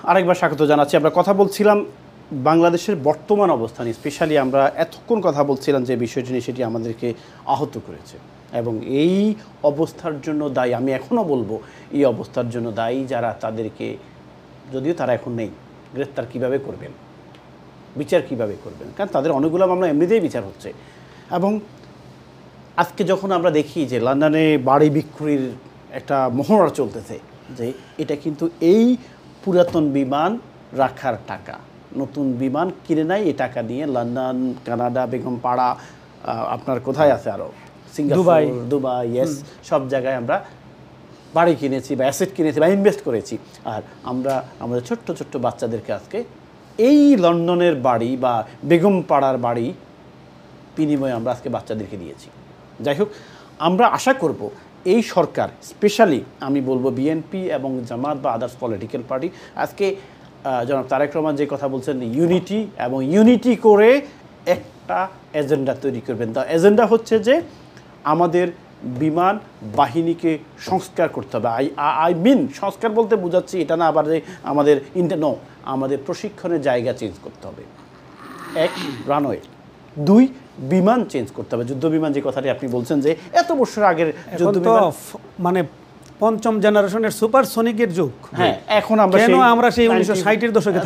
আরেকবার স্বাগত জানাচ্ছি। আমরা কথা বলছিলাম বাংলাদেশের বর্তমান অবস্থান, স্পেশালি আমরা এতক্ষণ কথা বলছিলাম যে বিষয়টি নিয়ে, সেটি আমাদেরকে আহত করেছে এবং এই অবস্থার জন্য দায়ী, আমি এখনও বলবো এই অবস্থার জন্য দায়ী যারা, তাদেরকে যদিও তারা এখন নেই, গ্রেফতার কিভাবে করবেন, বিচার কিভাবে করবেন, কারণ তাদের অনেকগুলো মামলা এমনিতেই বিচার হচ্ছে। এবং আজকে যখন আমরা দেখি যে লন্ডনে বাড়ি বিক্রির একটা মহড়া চলতেছে, যে এটা কিন্তু এই পুরাতন বিমান রাখার টাকা, নতুন বিমান কিনে নাই, এই টাকা দিয়ে লন্ডন, কানাডা, বেগমপাড়া, আপনার কোথায় আছে আরও সিঙ্গাপুর, দুবাই, ইয়েস, সব জায়গায় আমরা বাড়ি কিনেছি বা অ্যাসেট কিনেছি বা ইনভেস্ট করেছি। আর আমরা আমাদের ছোট্ট ছোট্ট বাচ্চাদেরকে আজকে এই লন্ডনের বাড়ি বা বেগমপাড়ার বাড়ি বিনিময়ে আমরা আজকে বাচ্চাদেরকে দিয়েছি। যাই হোক, আমরা আশা করব এই সরকার, স্পেশালি আমি বলবো বিএনপি এবং জামাত বা আদার্স পলিটিক্যাল পার্টি, আজকে জনাব তারেক রহমান যে কথা বলছেন ইউনিটি, এবং ইউনিটি করে একটা এজেন্ডা তৈরি করবেন। তা এজেন্ডা হচ্ছে যে আমাদের বিমান বাহিনীকে সংস্কার করতে হবে। আই মিন সংস্কার বলতে বোঝাচ্ছি এটা না আবার যে আমাদের আমাদের প্রশিক্ষণের জায়গা চেঞ্জ করতে হবে। এক, রানওয়ে। দুই, বিমান চেঞ্জ করতে হবে, যুদ্ধ বিমান, যে কথাটি আপনি বলছেন যে এত বছর আগের যুদ্ধ বিমান, মানে পঞ্চম জেনারেশনের সুপারসনিকের যুগ। হ্যাঁ, এখন আমরা সেই 1960-এর দশকে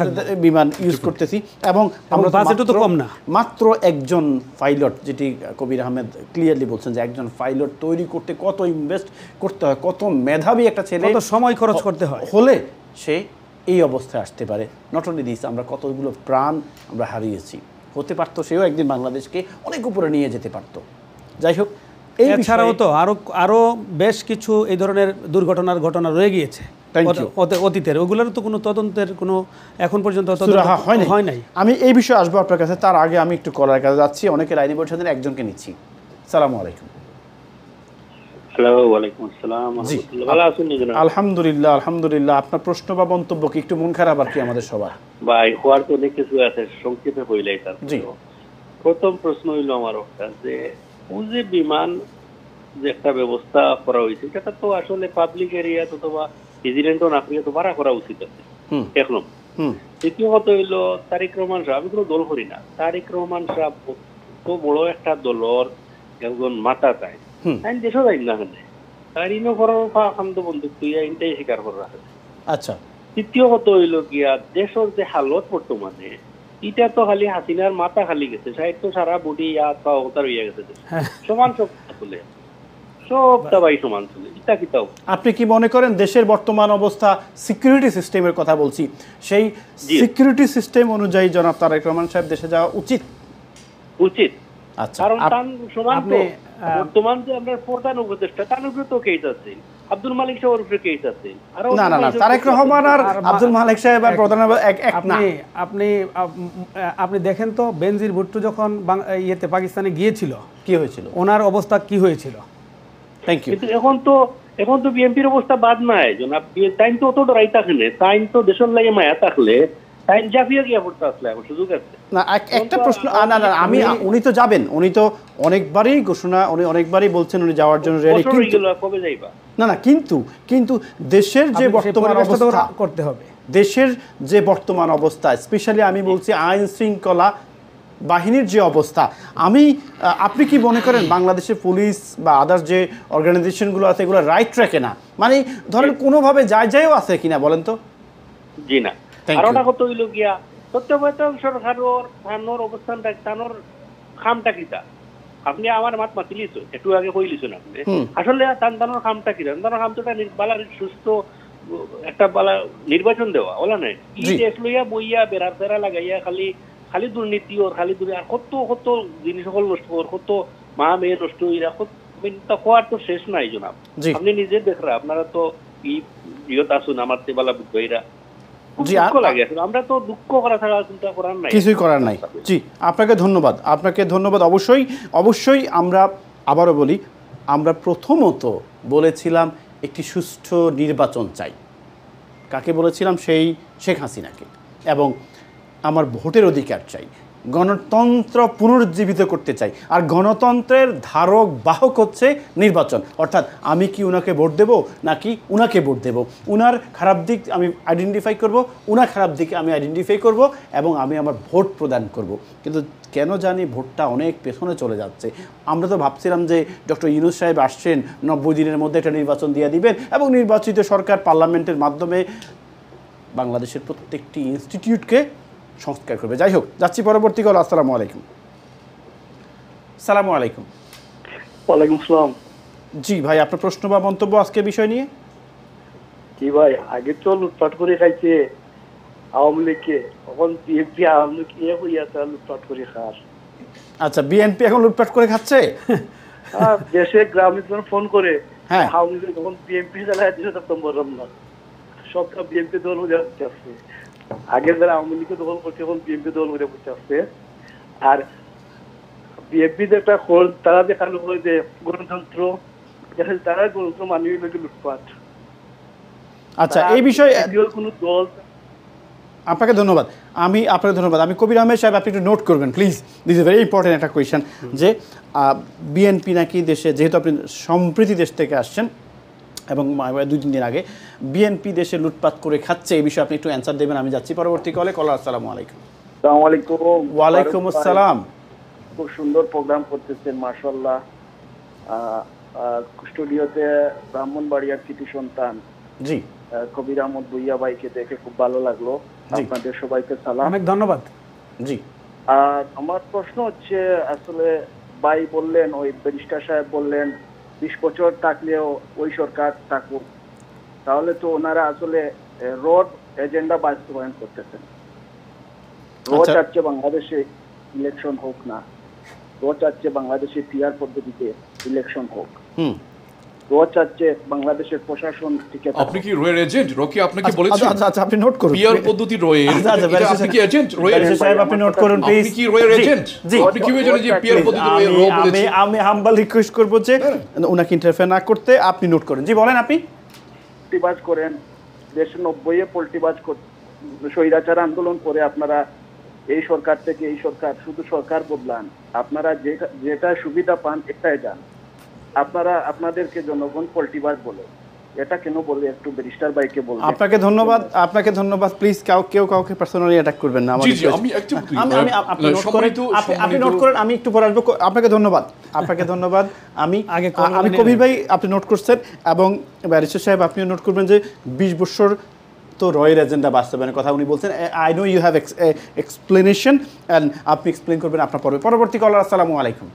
বিমান ইউজ করতেছি এবং আমরা বাজেটও তো কম না। মাত্র একজন পাইলট, যেটি কবির আহমেদ ক্লিয়ারলি বলছেন যে একজন পাইলট তৈরি করতে কত ইনভেস্ট করতে হয়, কত মেধাবী একটা ছেলে, কত সময় খরচ করতে হয়, হলে সে এই অবস্থায় আসতে পারে। নট অনলি দিস, আমরা কতগুলো প্রাণ আমরা হারিয়েছি, হতে পারতো সেও একদিন বাংলাদেশকে অনেক উপরে নিয়ে যেতে পারতো। যাই হোক, এছাড়াও তো আরও বেশ কিছু এই ধরনের দুর্ঘটনার ঘটনা রয়ে গিয়েছে অতীতের, ওগুলোর তো কোনো তদন্তের কোনো এখন পর্যন্ত হয় নাই। আমি এই বিষয়ে আসবো আপনার কাছে, তার আগে আমি একটু কলার কাছে যাচ্ছি। অনেকে লাইনে বসে আছেন, একজনকে নিচ্ছি। সালামু আলাইকুম। আলহামদুলিল্লাহ, আলহামদুলিল্লাহ। আপনার প্রশ্ন বা মন্তব্য কি? একটু মন খারাপ আর কি আমাদের সবার ভাই, হওয়ার তো অনেক কিছু আছে, সংক্ষেপে হইলেই তার। প্রথম প্রশ্ন হইল আমার যে যে বিমান যে একটা ব্যবস্থা করা হয়েছে, সেটা তো আসলে পাবলিক এরিয়া অথবা রেজিডেন্ট না করিয়া তো ভাড়া করা উচিত আছে, এক নম্বর। দ্বিতীয় কথা হইল তারেক রহমান সাহেব, আমি কোনো দল করি না, তারেক রহমান সাহেব তো বড় একটা দলর একজন মাথা চায়, তাই দেশও যাই না তার ইনো করার খান্দ বন্দুক তুই ইনটাই স্বীকার করে রাখে। আচ্ছা, তৃতীয় কথা হইল গিয়া দেশের যে হালত বর্তমানে, এটা তো খালি হাসিনার মাথা খালি গেছে, সাহিত্য সারা বডি অবতার হইয়া গেছে, সমান সব চলে, সবটা ভাই সমান চলে। এটা কি তাও আপনি কি মনে করেন দেশের বর্তমান অবস্থা, সিকিউরিটি সিস্টেমের কথা বলছি, সেই সিকিউরিটি সিস্টেম অনুযায়ী জনাব তারেক রহমান সাহেব দেশে যাওয়া উচিত? উচিত। আচ্ছা, কারণ তার সমান বর্তমান যে আমরা প্রধান উপদেষ্টা, তার উপরে তো কেস আছে, আব্দুল মালিক সাহেবের উপরে কেস আছে। না না না, তারেক রহমান আর আব্দুল মালিক সাহেব আর প্রধান এক না। আপনি দেখেন তো বেনজির ভুট্টো যখন ইয়েতে পাকিস্তানে গিয়েছিল, কি হয়েছিল, ওনার অবস্থা কি হয়েছিল? Thank you. কিন্তু এখন তো বিএনপির অবস্থা বাদ নাই জনাব, টাইম তো অত ডরাই থাকলে, টাইম তো দেশের লাগে মায়া থাকলে টাইম জাফিয়ে গিয়ে পড়তে আসলে এখন সুযোগ আছে না। একটা প্রশ্ন, না না, আমি উনি তো যাবেন, উনি তো অনেকবারই ঘোষণা, উনি অনেকবারই বলছেন উনি যাওয়ার জন্য রেডি, কিন্তু কবে যাইবা? না না, কিন্তু দেশের যে বর্তমান অবস্থা করতে হবে, দেশের যে বর্তমান অবস্থা, স্পেশালি আমি বলছি আইন শৃঙ্খলা বাহিনীর যে অবস্থা, আপনি কি মনে করেন বাংলাদেশের পুলিশ বা আদার্স যে অর্গানাইজেশনগুলো আছে এগুলো রাইট ট্র্যাকে না? মানে ধরেন কোনোভাবে যায়ও আছে কিনা বলেন তো? জি না, কারণটা কত হইল গিয়া তত্ত্বাবধায়ক সরকারের অবস্থানটা, তানোর খামটা কিটা আপনি আমার মাত মাতিলিস একটু আগে কইলিছেন আপনি, আসলে তানোর খামটা কিটা? তানোর খাম তো বালা সুস্থ একটা বালা নির্বাচন দেওয়া ওলা নাই, ই দেশ লইয়া বইয়া বেড়ার তেরা লাগাইয়া খালি দুর্নীতি ওর খালি আর কত জিনিস সকল নষ্ট কর, কত মা মেয়ে নষ্ট হইরা হওয়ার তো শেষ নাই জনাব। আপনি নিজে দেখরা, আপনারা তো ইয়ত আসুন আমার তে বালা বুঝইরা, আমরা তো দুঃখ করা ছাড়া চিন্তা করার নাই, কিছুই করার নাই। জি, আপনাকে ধন্যবাদ। অবশ্যই আমরা আবারও বলি, আমরা প্রথমত বলেছিলাম একটি সুষ্ঠু নির্বাচন চাই। কাকে বলেছিলাম? সেই শেখ হাসিনাকে। এবং আমার ভোটের অধিকার চাই। গণতন্ত্র পুনরুজ্জীবিত করতে চাই। আর গণতন্ত্রের ধারক বাহক হচ্ছে নির্বাচন। অর্থাৎ আমি কি উনাকে ভোট দেব নাকি উনাকে ভোট দেব, উনার খারাপ দিক আমি আইডেন্টিফাই করব, উনার খারাপ দিকে আমি আইডেন্টিফাই করব এবং আমি আমার ভোট প্রদান করব। কিন্তু কেন জানি ভোটটা অনেক পেছনে চলে যাচ্ছে। আমরা তো ভাবছিলাম যে ডক্টর ইউনূস সাহেব আসছেন 90 দিনের মধ্যে একটা নির্বাচন দিয়ে দিবেন এবং নির্বাচিত সরকার পার্লামেন্টের মাধ্যমে বাংলাদেশের প্রত্যেকটি ইনস্টিটিউটকে সংস্কার করবে। যাই হোক, যাচ্ছি পরবর্তী কল। আসসালামু আলাইকুম। সালামু আলাইকুম। ওয়ালাইকুম আসসালাম। জি ভাই, আপনার প্রশ্ন বা মন্তব্য আজকে বিষয় নিয়ে? কি ভাই, আগে তো লুটপাট করে খাইছে আওয়ামী লীগকে, এখন বিএনপি আওয়ামী লীগ ইয়ে হইয়াছে লুটপাট করে খাস। আচ্ছা, বিএনপি এখন লুটপাট করে খাচ্ছে? দেশে গ্রামে যখন ফোন করে হ্যাঁ, আওয়ামী লীগ যখন বিএনপি চালায় দিয়েছে তখন বললাম না, সবটা বিএনপি দল হয়ে আসছে। আগে যারা আওয়ামী লীগকে দখল করছে এখন বিএনপি দল হয়ে বসে আসছে। আর বিএনপি যে একটা তারা দেখানো হয় যে গণতন্ত্র, তারা গণতন্ত্র মানিয়ে লুটপাট। আচ্ছা, এই বিষয়ে কোনো দল। আপনাকে ধন্যবাদ। আমি কবির আহমেদ সাহেব, আপনি একটু নোট করবেন please, this is very important একটা কোয়েশ্চেন, যে বিএনপি নাকি দেশে, যেহেতু আপনি সম্প্রতি দেশ থেকে আসছেন এবং 2-3 দিন আগে বিএনপি দেশে লুটপাট করে খাচ্ছে, এই বিষয়ে আপনি একটু অ্যান্সার দেবেন। আমি যাচ্ছি পরবর্তী কলে। কলার আসসালামু আলাইকুম। আসসালামু আলাইকুম। ওয়ালাইকুম আসসালাম। খুব সুন্দর প্রোগ্রাম করতেছেন, মাশাআল্লাহ। স্টুডিওতে ব্রাহ্মণবাড়িয়ার কৃতি সন্তান জি কবির আহমদ ভুইয়া ভাইকে দেখে খুব ভালো লাগলো। আপনাদের সবাইকে সালাম, অনেক ধন্যবাদ। জি। আর আমার প্রশ্ন হচ্ছে, আসলে ভাই বললেন, ওই ব্যারিস্টার সাহেব বললেন 20 বছর থাকলেও ওই সরকার থাকুক, তাহলে তো ওনারা আসলে রোড এজেন্ডা বাস্তবায়ন করতেছেন। রোড চাচ্ছে বাংলাদেশে ইলেকশন হোক না, রোড চাচ্ছে বাংলাদেশে পিআর পদ্ধতিতে ইলেকশন হোক, রোড চাচ্ছে বাংলাদেশের প্রশাসন ঠিক আছে। আপনি কি রোয়ের এজেন্ট? রকি আপনাকে বলেছেন? আচ্ছা, আপনি নোট করুন। পিআর পদ্ধতি রোয়ের, আপনি কি এজেন্ট রোয়ের? সাহেব আপনি নোট করুন প্লিজ। আপনি কি রোয়ের এজেন্ট? জি। আপনি কি জানেন যে পিআর পদ্ধতি রোয়ের রো বলেছে? আমি হাম্বল রিকোয়েস্ট করব যে ওনাকে ইন্টারফেয়ার না করতে, আপনি নোট করেন। জি বলেন। আপনি পল্টিবাজ করেন, দেশে 90-এ পল্টিবাজ স্বৈরাচার আন্দোলন করে আপনারা এই সরকার থেকে এই সরকার, শুধু সরকার বদলান, আপনারা যেটা সুবিধা পান একটাই যান। আপনারা আপনাদেরকে জনগণ পল্টিবাজ বলে, এটা কেন বলে একটু ব্যারিস্টার ভাইকে বলবেন। আপনাকে ধন্যবাদ। প্লিজ কেউ কাউকে পার্সোনালি অ্যাটাক করবেন না। জি আমি একটু আপনি নোট করেন, আমি একটু পরে আসবো। আপনাকে ধন্যবাদ। আমি কবির ভাই, আপনি নোট করছেন এবং ব্যারিস্টার সাহেব আপনিও নোট করবেন যে 20 বছর তো রয়ের এজেন্ডা বাস্তবায়নের কথা উনি বলছেন। I know you have explanation অ্যান্ড আপনি এক্সপ্লেন করবেন আপনার পরবর্তী কলার। আসসালামু আলাইকুম।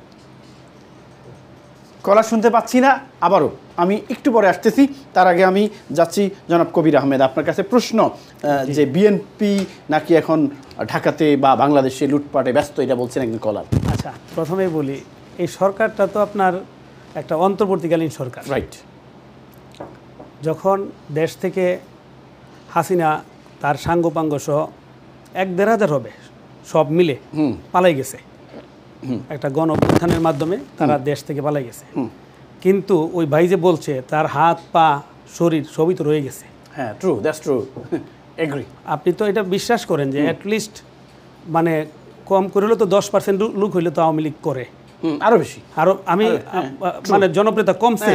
কলার শুনতে পাচ্ছি না, আবারও আমি একটু পরে আসতেছি। তার আগে আমি যাচ্ছি জনাব কবির আহমেদ, আপনার কাছে প্রশ্ন যে বিএনপি নাকি এখন ঢাকাতে বা বাংলাদেশে লুটপাটে ব্যস্ত, এটা বলছেন একজন কলার। আচ্ছা, প্রথমেই বলি, এই সরকারটা তো আপনার একটা অন্তর্বর্তীকালীন সরকার, রাইট। যখন দেশ থেকে হাসিনা তার সাঙ্গপাঙ্গ সহ 1-1.5 হাজার হবে সব মিলে পালাই গেছে, একটা গণ অভ্যুত্থানের মাধ্যমে তারা দেশ থেকে পালাই গেছে। কিন্তু ওই ভাই যে বলছে তার হাত পা শরীর সবই তো রয়ে গেছে। হ্যাঁ, ট্রু, দ্যাটস ট্রু, এগ্রি। আপনি তো এটা বিশ্বাস করেন যে অ্যাটলিস্ট মানে কম করে হলে তো 10% লোক হইলে তো আওয়ামী লীগ করে, আরো বেশি, আরো আমি মানে জনপ্রিয়তা কমছে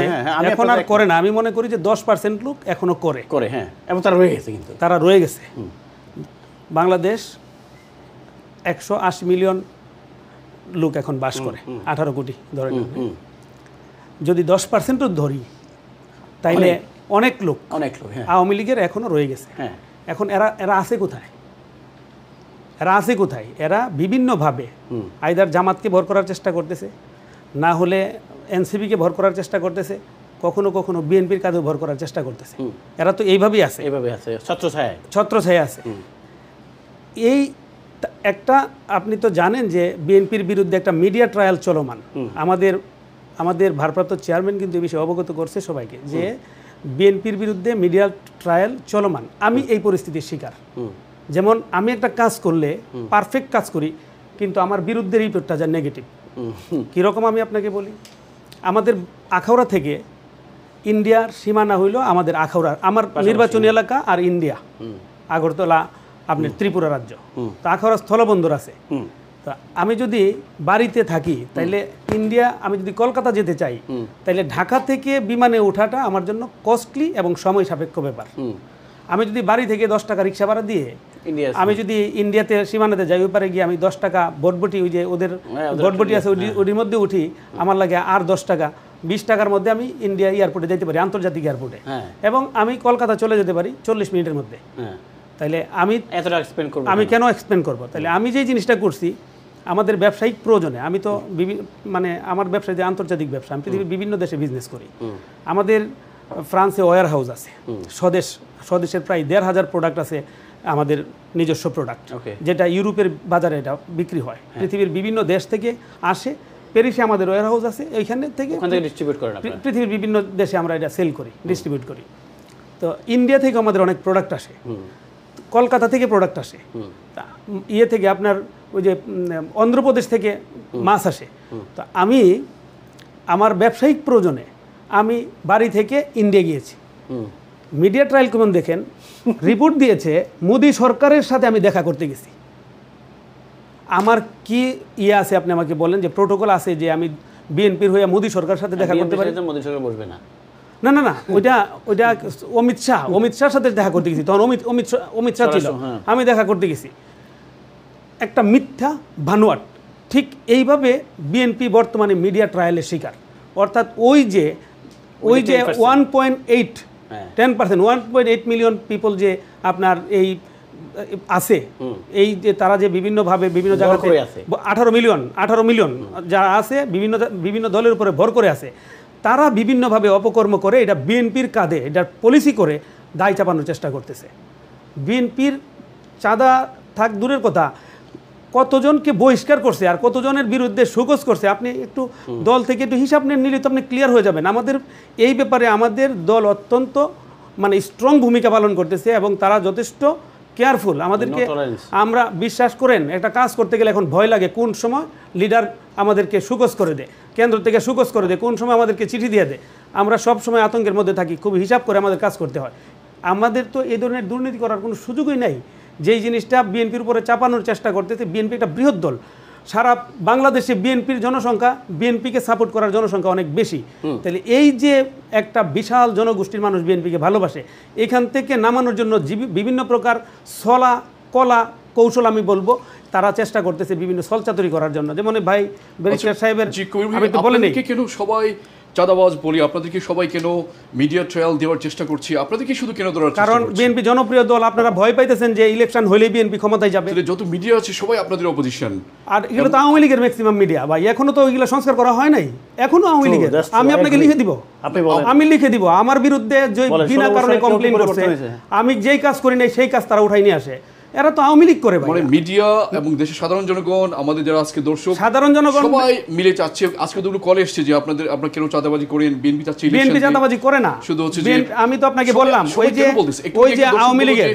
এখন আর করে না। আমি মনে করি যে 10% লোক এখনো করে। হ্যাঁ, এবং তারা রয়ে গেছে, কিন্তু তারা রয়ে গেছে। বাংলাদেশ 180 মিলিয়ন লোক এখন বাস করে, 18 কোটি ধরে। যদি 10% ধরি তাইলে অনেক লোক আওয়ামী লীগের এখনো রয়ে গেছে। এখন এরা আছে কোথায়? এরা বিভিন্নভাবে আইদার জামাতকে ভর করার চেষ্টা করতেছে, না হলে এনসিপিকে ভর করার চেষ্টা করতেছে, কখনো কখনো বিএনপির কাজে ভর করার চেষ্টা করতেছে। এরা তো এইভাবেই আছে, ছত্রছায়া আছে। এই একটা আপনি তো জানেন যে বিএনপির বিরুদ্ধে একটা মিডিয়া ট্রায়াল চলমান। আমাদের ভারপ্রাপ্ত চেয়ারম্যান কিন্তু এই বিষয়ে অবগত করছে সবাইকে যে বিএনপির বিরুদ্ধে মিডিয়া ট্রায়াল চলমান। আমি এই পরিস্থিতির শিকার। যেমন আমি একটা কাজ করলে পারফেক্ট কাজ করি, কিন্তু আমার বিরুদ্ধে রিপোর্টটা যা নেগেটিভ। কীরকম আমি আপনাকে বলি, আমাদের আখাউড়া থেকে ইন্ডিয়ার সীমানা হইল আমাদের আখাউড়া, আমার নির্বাচনী এলাকা আর ইন্ডিয়া, আগরতলা আপনার ত্রিপুরা রাজ্য। তো আখাউড়া স্থলবন্দর আছে, তা আমি যদি বাড়িতে থাকি তাইলে ইন্ডিয়া, আমি যদি কলকাতা যেতে চাই তাইলে ঢাকা থেকে বিমানে ওঠাটা আমার জন্য কস্টলি এবং সময় সাপেক্ষ ব্যাপার। আমি যদি বাড়ি থেকে 10 টাকা রিক্সা ভাড়া দিয়ে আমি যদি ইন্ডিয়াতে সীমানাতে যাই, ওই পারে গিয়ে আমি 10 টাকা বটবটি, ওই যে ওদের বটবটি আছে ওটির মধ্যে উঠি, আমার লাগে আর 10 টাকা 20 টাকার মধ্যে আমি ইন্ডিয়া এয়ারপোর্টে যেতে পারি, আন্তর্জাতিক এয়ারপোর্টে, এবং আমি কলকাতা চলে যেতে পারি 40 মিনিটের মধ্যে। তাইলে আমি এতটা এক্সপেন্ড করব, আমি কেন এক্সপেন্ড করব? তাহলে আমি যেই জিনিসটা করছি আমাদের ব্যবসায়িক প্রয়োজনে, আমি তো মানে আমার ব্যবসা যে আন্তর্জাতিক ব্যবসা, আমি পৃথিবীর বিভিন্ন দেশে বিজনেস করি। আমাদের ফ্রান্সে ওয়্যার হাউস আছে, স্বদেশের প্রায় 1,500 প্রোডাক্ট আছে আমাদের নিজস্ব প্রোডাক্ট, যেটা ইউরোপের বাজারে এটা বিক্রি হয়। পৃথিবীর বিভিন্ন দেশ থেকে আসে, প্যারিসে আমাদের ওয়্যার হাউস আছে, এইখানে থেকে ডিস্ট্রিবিউট করেন, পৃথিবীর বিভিন্ন দেশে আমরা এটা সেল করি, ডিস্ট্রিবিউট করি। তো ইন্ডিয়া থেকে আমাদের অনেক প্রোডাক্ট আসে, কলকাতা থেকে প্রোডাক্ট আসে, ইয়ে থেকে আপনার ওই যে অন্ধ্রপ্রদেশ থেকে মাছ আসে। তো আমি আমার ব্যবসায়িক প্রয়োজনে আমি বাড়ি থেকে ইন্ডিয়া গিয়েছি। মিডিয়া ট্রায়াল কেমন দেখেন, রিপোর্ট দিয়েছে মোদি সরকারের সাথে আমি দেখা করতে গেছি। আমার কি ইয়ে আছে আপনি আমাকে বলেন, যে প্রোটোকল আছে যে আমি বিএনপির হয়ে মোদি সরকারের সাথে দেখা করতে পারি? মোদি সরকার বসবে না, না না না, ওইটা অমিত শাহর সাথে দেখা করতে গেছি, তখন অমিত শাহ ছিল, আমি দেখা করতে গেছি। একটা মিথ্যা ভানুয়াট। ঠিক এইভাবে বিএনপি বর্তমানে মিডিয়া ট্রায়ালের শিকার। অর্থাৎ ওই যে 1.8 মিলিয়ন পিপল যে আপনার এই আছে, এই যে তারা যে বিভিন্নভাবে বিভিন্ন জায়গাতে 18 মিলিয়ন যারা আছে বিভিন্ন দলের উপরে ভর করে আছে, তারা বিভিন্নভাবে অপকর্ম করে এটা বিএনপির কাঁধে, এটা পলিসি করে দায় চাপানোর চেষ্টা করতেছে। বিএনপির চাঁদা থাক দূরের কথা, কতজনকে বহিষ্কার করছে আর কতজনের বিরুদ্ধে শোকজ করছে, আপনি একটু দল থেকে একটু হিসাব নিলে তো আপনি ক্লিয়ার হয়ে যাবেন। আমাদের এই ব্যাপারে আমাদের দল অত্যন্ত মানে স্ট্রং ভূমিকা পালন করতেছে এবং তারা যথেষ্ট কেয়ারফুল আমাদেরকে। আমরা বিশ্বাস করেন একটা কাজ করতে গেলে এখন ভয় লাগে, কোন সময় লিডার আমাদেরকে সুকোজ করে দেয়, কেন্দ্র থেকে সুকোজ করে দেয়, কোন সময় আমাদেরকে চিঠি দিয়ে দেয়। আমরা সব সময় আতঙ্কের মধ্যে থাকি, খুব হিসাব করে আমাদের কাজ করতে হয়। আমাদের তো এই ধরনের দুর্নীতি করার কোনো সুযোগই নাই। যেই জিনিসটা বিএনপির উপরে চাপানোর চেষ্টা করতেছে, বিএনপি একটা বৃহৎ দল, সারা বাংলাদেশে বিএনপির জনসংখ্যা, বিএনপিকে সাপোর্ট করার জনসংখ্যা অনেক বেশি। তাহলে এই যে একটা বিশাল জনগোষ্ঠীর মানুষ বিএনপিকে ভালোবাসে, এখান থেকে নামানোর জন্য বিভিন্ন প্রকার ছলা কলা কৌশল আমি বলবো তারা চেষ্টা করতেছে বিভিন্ন ছলচাতুরি করার জন্য। যেমন ভাই ব্যারিস্টার সাহেবের আমি তো বলেন কেন সবাই চাঁদাবাজ বলি, আপনাদেরকে সবাই কেন মিডিয়া ট্রায়াল দেওয়ার চেষ্টা করছি, আপনাদেরকে শুধু কেন ধরার চেষ্টা করছি? কারণ বিএনপি জনপ্রিয় দল, আপনারা ভয় পাইতেছেন যে ইলেকশন হলেই বিএনপি ক্ষমতায় যাবে। যত মিডিয়া আছে সবাই আপনাদের অপোজিশন, আর এগুলো তো আওয়ামী লীগের ম্যাক্সিমাম মিডিয়া ভাই, এখনো তো ওইগুলো সংস্কার করা হয় নাই, এখনো আওয়ামী লীগের। আমি আপনাকে লিখে দিব, আমি লিখে দিব আমার বিরুদ্ধে যে বিনা কারণে কমপ্লেইন করছে, আমি যেই কাজ করি নাই সেই কাজ তারা উঠাই নিয়ে আসে। এরা তো আওয়ামী লীগ করে, মানে মিডিয়া এবং দেশের সাধারণ জনগণ, আমাদের যারা আজকে দর্শক সাধারণ জনগণ সবাই মিলে চাচ্ছে। আজকে তো কল এসেছে যে আপনারা কেন চাঁদাবাজি করেন, বিএনপি চাচ্ছে। বিএনপি চাঁদাবাজি করে না, শুধু হচ্ছে যে আমি তো আপনাকে বললাম ওই যে আওয়ামী লীগের,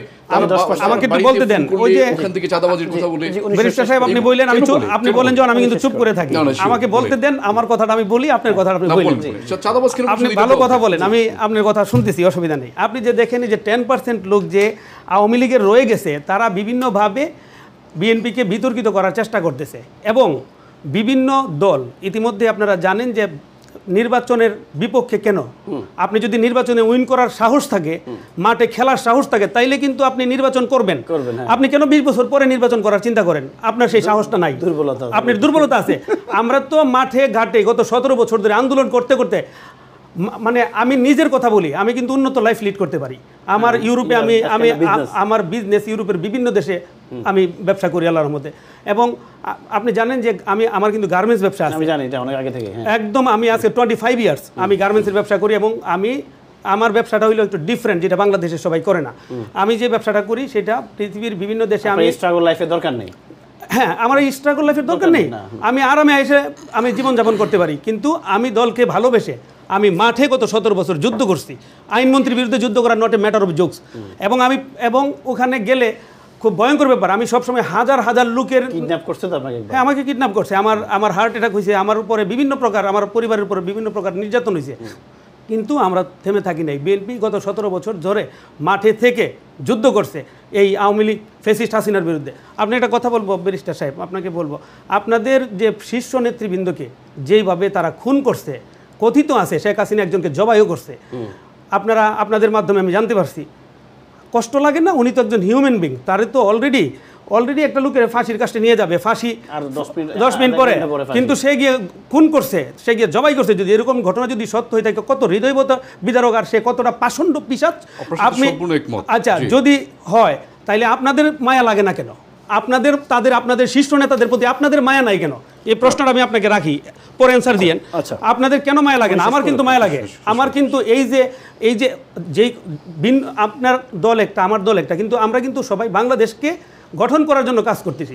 আমাকে একটু বলতে দেন, ওই যে ওখান থেকে চাঁদাবাজির কথা বলে ব্যারিস্টার সাহেব আপনি বললেন, আপনি বলেন যখন আমি কিন্তু চুপ করে থাকি, আমাকে বলতে দেন, আমার কথাটা আমি বলি, আপনার কথাটা আপনি বলেন। চাঁদাবাজ কেন? আপনি ভালো কথা বলেন, আমি আপনার কথা শুনতেছি, অসুবিধা নেই। আপনি যে দেখেন যে 10% লোক যে আওয়ামী লীগের রয়ে গেছে, তারা বিভিন্নভাবে বিএনপিকে বিতর্কিত করার চেষ্টা করতেছে এবং বিভিন্ন দল ইতিমধ্যে আপনারা জানেন যে নির্বাচনের বিপক্ষে কেন। আপনি যদি নির্বাচনে উইন করার সাহস থাকে, মাঠে খেলার সাহস থাকে, তাইলে কিন্তু আপনি নির্বাচন করবেন। আপনি কেন 20 বছর পরে নির্বাচন করার চিন্তা করেন? আপনার সেই সাহসটা নাই, আপনার দুর্বলতা আছে। আমরা তো মাঠে ঘাটে গত 17 বছর ধরে আন্দোলন করতে করতে, মানে আমি নিজের কথা বলি, আমি কিন্তু উন্নত লাইফ লিড করতে পারি। আমার ইউরোপে আমি আমার বিজনেস ইউরোপের বিভিন্ন দেশে আমি ব্যবসা করি আল্লাহর রহমতে। এবং আপনি জানেন যে আমার কিন্তু গার্মেন্টস ব্যবসা আছে, আমি জানি এটা অনেক আগে থেকে। একদম আমি আজকে 25 ইয়ার্স আমি গার্মেন্টসের ব্যবসা করি এবং আমার ব্যবসাটা হইলো একটু ডিফারেন্ট, যেটা বাংলাদেশের সবাই করে না। আমি যে ব্যবসাটা করি সেটা পৃথিবীর বিভিন্ন দেশে, আমি স্ট্রাগল লাইফের দরকার নেই। হ্যাঁ, আমার এই স্ট্রাগল লাইফের দরকার নেই, আমি আরামে এসে আমি জীবনযাপন করতে পারি। কিন্তু আমি দলকে ভালোবেসে আমি মাঠে গত 17 বছর যুদ্ধ করছি, আইনমন্ত্রীর বিরুদ্ধে যুদ্ধ করা not a matter of jokes. এবং ওখানে গেলে খুব ভয়ঙ্কর ব্যাপার, আমি সবসময় হাজার হাজার লোকের কিডন্যাপ করছে তো আপনাকে? হ্যাঁ, আমাকে কিডন্যাপ করছে, আমার হার্ট অ্যাটাক হয়েছে, আমার উপরে বিভিন্ন প্রকার, আমার পরিবারের উপরে বিভিন্ন প্রকার নির্যাতন হয়েছে। কিন্তু আমরা থেমে থাকি নাই। বিএনপি গত 17 বছর ধরে মাঠে থেকে যুদ্ধ করছে এই আওয়ামী লীগ ফ্যাসিস্ট হাসিনার বিরুদ্ধে। আপনি একটা কথা বলবো ব্যারিস্টার সাহেব, আপনাকে বলবো, আপনাদের যে শীর্ষ নেতৃবৃন্দকে যেইভাবে তারা খুন করছে, কথিত আছে শেখ হাসিনা একজনকে জবাইও করছে, আপনারা আপনাদের মাধ্যমে আমি জানতে পারছি। কষ্ট লাগে না? উনি তো একজন হিউম্যান বিং, তারে তো অলরেডি একটা লোকের ফাঁসির কাছে নিয়ে যাবে, ফাঁসি আর 10 মিনিট পরে, কিন্তু সে গিয়ে খুন করছে, সে গিয়ে জবাই করছে। যদি এরকম ঘটনা যদি সত্য হয়ে থাকে, কত হৃদয়বত বিদারক, আর সে কতটা পাষণ্ড পিশাচ। আপনি আচ্ছা যদি হয় তাইলে আপনাদের মায়া লাগে না কেন? আপনাদের শীর্ষ নেতাদের প্রতি আপনাদের মায়া নাই কেন? এই প্রশ্নটা আমি আপনাকে রাখি, পরে অ্যান্সার দিয়েন। আপনাদের কেন মায়া লাগে না? আমার কিন্তু মায়া লাগে। আমার কিন্তু এই যে আপনার দল একটা, আমার দল একটা, কিন্তু আমরা কিন্তু সবাই বাংলাদেশকে গঠন করার জন্য কাজ করতেছি,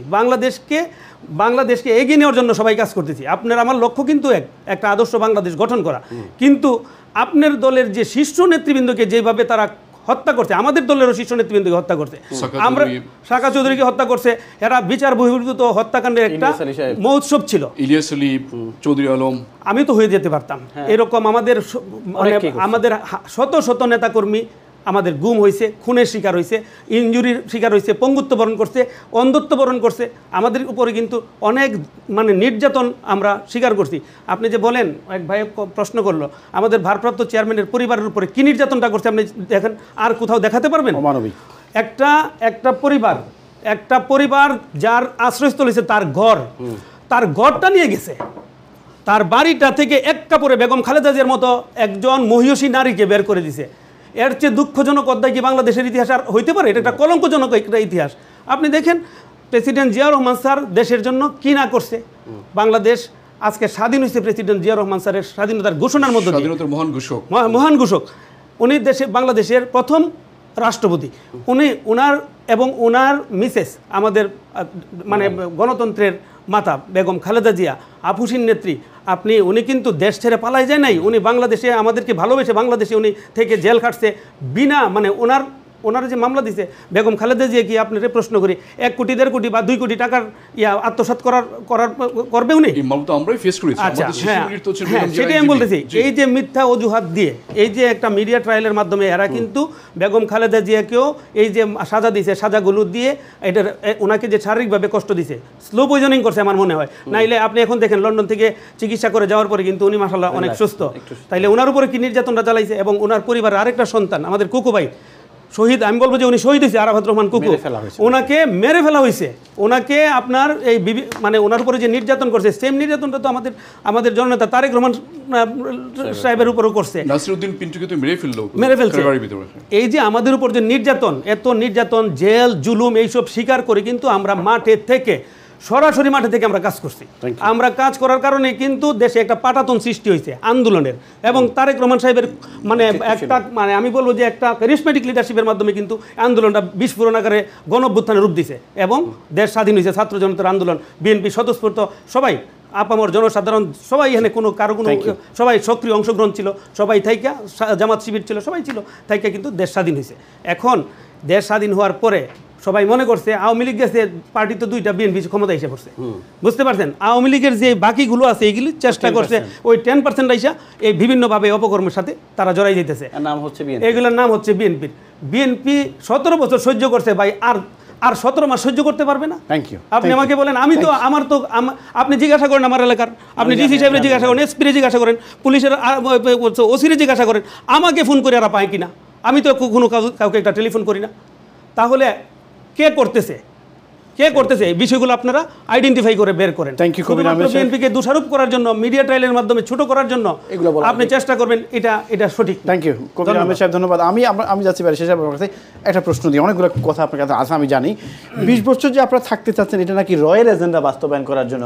বাংলাদেশকে এগিয়ে নেওয়ার জন্য সবাই কাজ করতেছি। আপনার আমার লক্ষ্য কিন্তু একটা আদর্শ বাংলাদেশ গঠন করা। কিন্তু আপনার দলের যে শীর্ষ নেতৃবৃন্দকে যেভাবে তারা হত্যা করছে, আমাদের দলেরও শীর্ষ নেতৃবৃন্দকে হত্যা করছে, আমরা শাকা চৌধুরীকে হত্যা করছে, এরা বিচার বহির্ভূত হত্যাকাণ্ডের একটা মহোৎসব ছিল। ইলিয়াস আলী, চৌধুরী আলম, আমি তো হয়ে যেতে পারতাম। এরকম আমাদের শত শত নেতাকর্মী আমাদের গুম হয়েছে, খুনের শিকার হয়েছে, ইনজুরির শিকার হয়েছে, পঙ্গুত্ব বরণ করছে, অন্ধত্ব বরণ করছে। আমাদের উপরে কিন্তু অনেক নির্যাতন আমরা স্বীকার করছি। আপনি যে বলেন, এক ভাই প্রশ্ন করলো, আমাদের ভারপ্রাপ্ত চেয়ারম্যানের পরিবারের উপরে কি নির্যাতনটা করছে আপনি দেখেন, আর কোথাও দেখাতে পারবেন? অমানবিক একটা পরিবার যার আশ্রয়স্থল হয়েছে তার ঘরটা নিয়ে গেছে, তার বাড়িটা থেকে এক কাপড়ে বেগম খালেদা জিয়ার মতো একজন মহিষী নারীকে বের করে দিছে। এর চেয়ে দুঃখজনক অধ্যায় কি বাংলাদেশের ইতিহাস আর হইতে পারে? এটা একটা কলঙ্কজনক একটা ইতিহাস। আপনি দেখেন প্রেসিডেন্ট জিয়াউর রহমান স্যার দেশের জন্য কি না করছে। বাংলাদেশ আজকে স্বাধীন হয়েছে প্রেসিডেন্ট জিয়াউর রহমান স্যারের স্বাধীনতার ঘোষণার মধ্যে দিয়ে, মহান ঘোষক। উনি বাংলাদেশের প্রথম রাষ্ট্রপতি। ওনার মিসেস আমাদের গণতন্ত্রের মাতা বেগম খালেদা জিয়া, আপুসিন নেত্রী, উনি কিন্তু দেশ ছেড়ে পালাই যায় নাই। উনি বাংলাদেশে আমাদেরকে ভালোবেসে বাংলাদেশে উনি থেকে জেল খাটছে বিনা ওনার যে মামলা দিছে বেগম খালেদা জিয়া, কি আপনার প্রশ্ন করি 1 কোটি 1.5 কোটি বা 2 কোটি টাকার আত্মসাৎ করবে উনি? আচ্ছা হ্যাঁ, সেটাই আমি বলতেছি। এই যে মিথ্যা অজুহাত দিয়ে এই যে একটা মিডিয়া ট্রায়ালের মাধ্যমে এরা কিন্তু বেগম খালেদা জিয়াকেও এই যে সাজা দিছে, সাজাগুলো দিয়ে এটা ওনাকে যে শারীরিকভাবে কষ্ট দিছে, স্লো পয়জনিং করছে আমার মনে হয়। নাইলে আপনি এখন দেখেন লন্ডন থেকে চিকিৎসা করে যাওয়ার পরে কিন্তু উনি মাশাআল্লাহ অনেক সুস্থ। তাইলে ওনার উপরে কি নির্যাতনটা চালাইছে? এবং ওনার পরিবারের আরেকটা সন্তান আমাদের কুকু ভাই শহীদ, আমি বলবো যে উনি শহীদ হয়েছে, আরাফাত রহমান কুকু, ওনাকে মেরে ফেলা হয়েছে। ওনাকে আপনার এই ওনার উপরে যে নির্যাতন করছে, সেম নির্যাতনটা তো আমাদের জননেতা তারেক রহমান সাহেবের উপরও করছে। নাসিরউদ্দিন পিন্টুকে তো মেরে ফেলছে। এই যে আমাদের উপর যে নির্যাতন, এত নির্যাতন, জেল জুলুম এইসব স্বীকার করে কিন্তু আমরা মাঠে থেকে সরাসরি মাঠে থেকে আমরা কাজ করছি। আমরা কাজ করার কারণে কিন্তু দেশে একটা পাটাতন সৃষ্টি হয়েছে আন্দোলনের, এবং তারেক রহমান সাহেবের একটা আমি বলবো যে একটা ক্যারিসমেটিক লিডারশিপের মাধ্যমে কিন্তু আন্দোলনটা বিস্ফোরণ আকারে গণঅভ্যুত্থানের রূপ দিছে এবং দেশ স্বাধীন হয়েছে। ছাত্র জনতার আন্দোলন, বিএনপি স্বতঃস্ফূর্ত সবাই, আপামর জনসাধারণ সবাই, এখানে কারো সবাই সক্রিয় অংশগ্রহণ ছিল, সবাই থাইকা, জামাত শিবির ছিল, সবাই ছিল থাইকা কিন্তু দেশ স্বাধীন হয়েছে। এখন দেশ স্বাধীন হওয়ার পরে সবাই মনে করছে আওয়ামী লীগ গেছে, পার্টি তো 2টা, বিএনপি ক্ষমতা এসে পড়ছে। বুঝতে পারছেন? আওয়ামী লীগের যে বাকিগুলো আছে এইগুলি চেষ্টা করছে ওই 10% আইসা এই বিভিন্নভাবে অপকর্মের সাথে তারা জড়াই যেতেছে। এগুলোর নাম হচ্ছে বিএনপি 17 বছর সহ্য করছে ভাই, আর 17 মাস সহ্য করতে পারবে না? আপনি আমাকে বলেন, আপনি জিজ্ঞাসা করেন আমার এলাকার, আপনি ডিসি সাহেবের জিজ্ঞাসা করেন, এসপিরে জিজ্ঞাসা করেন, পুলিশের ওসিরে জিজ্ঞাসা করেন, আমাকে ফোন করে এরা পায় কিনা? আমি তো কোনো কাউকে একটা টেলিফোন করি না। তাহলে কে করতেছে এই বিষয়গুলো আপনারা আইডেন্টিফাই করে বের করেন। বিএনপিকে দোষারোপ করার জন্য, মিডিয়া ট্রায়ালের মাধ্যমে ছোট করার জন্য আপনি চেষ্টা করবেন, এটা সঠিক। থ্যাংক ইউ কবির আহমেদ সাহেব, ধন্যবাদ। আমি যাচ্ছি শেষ আপনার কাছে একটা প্রশ্ন দিই, অনেকগুলো কথা আপনার কাছে আছে আমি জানি। 20 বছর যে আপনারা থাকতে চাচ্ছেন, এটা নাকি রয়্যাল এজেন্ডা বাস্তবায়ন করার জন্য।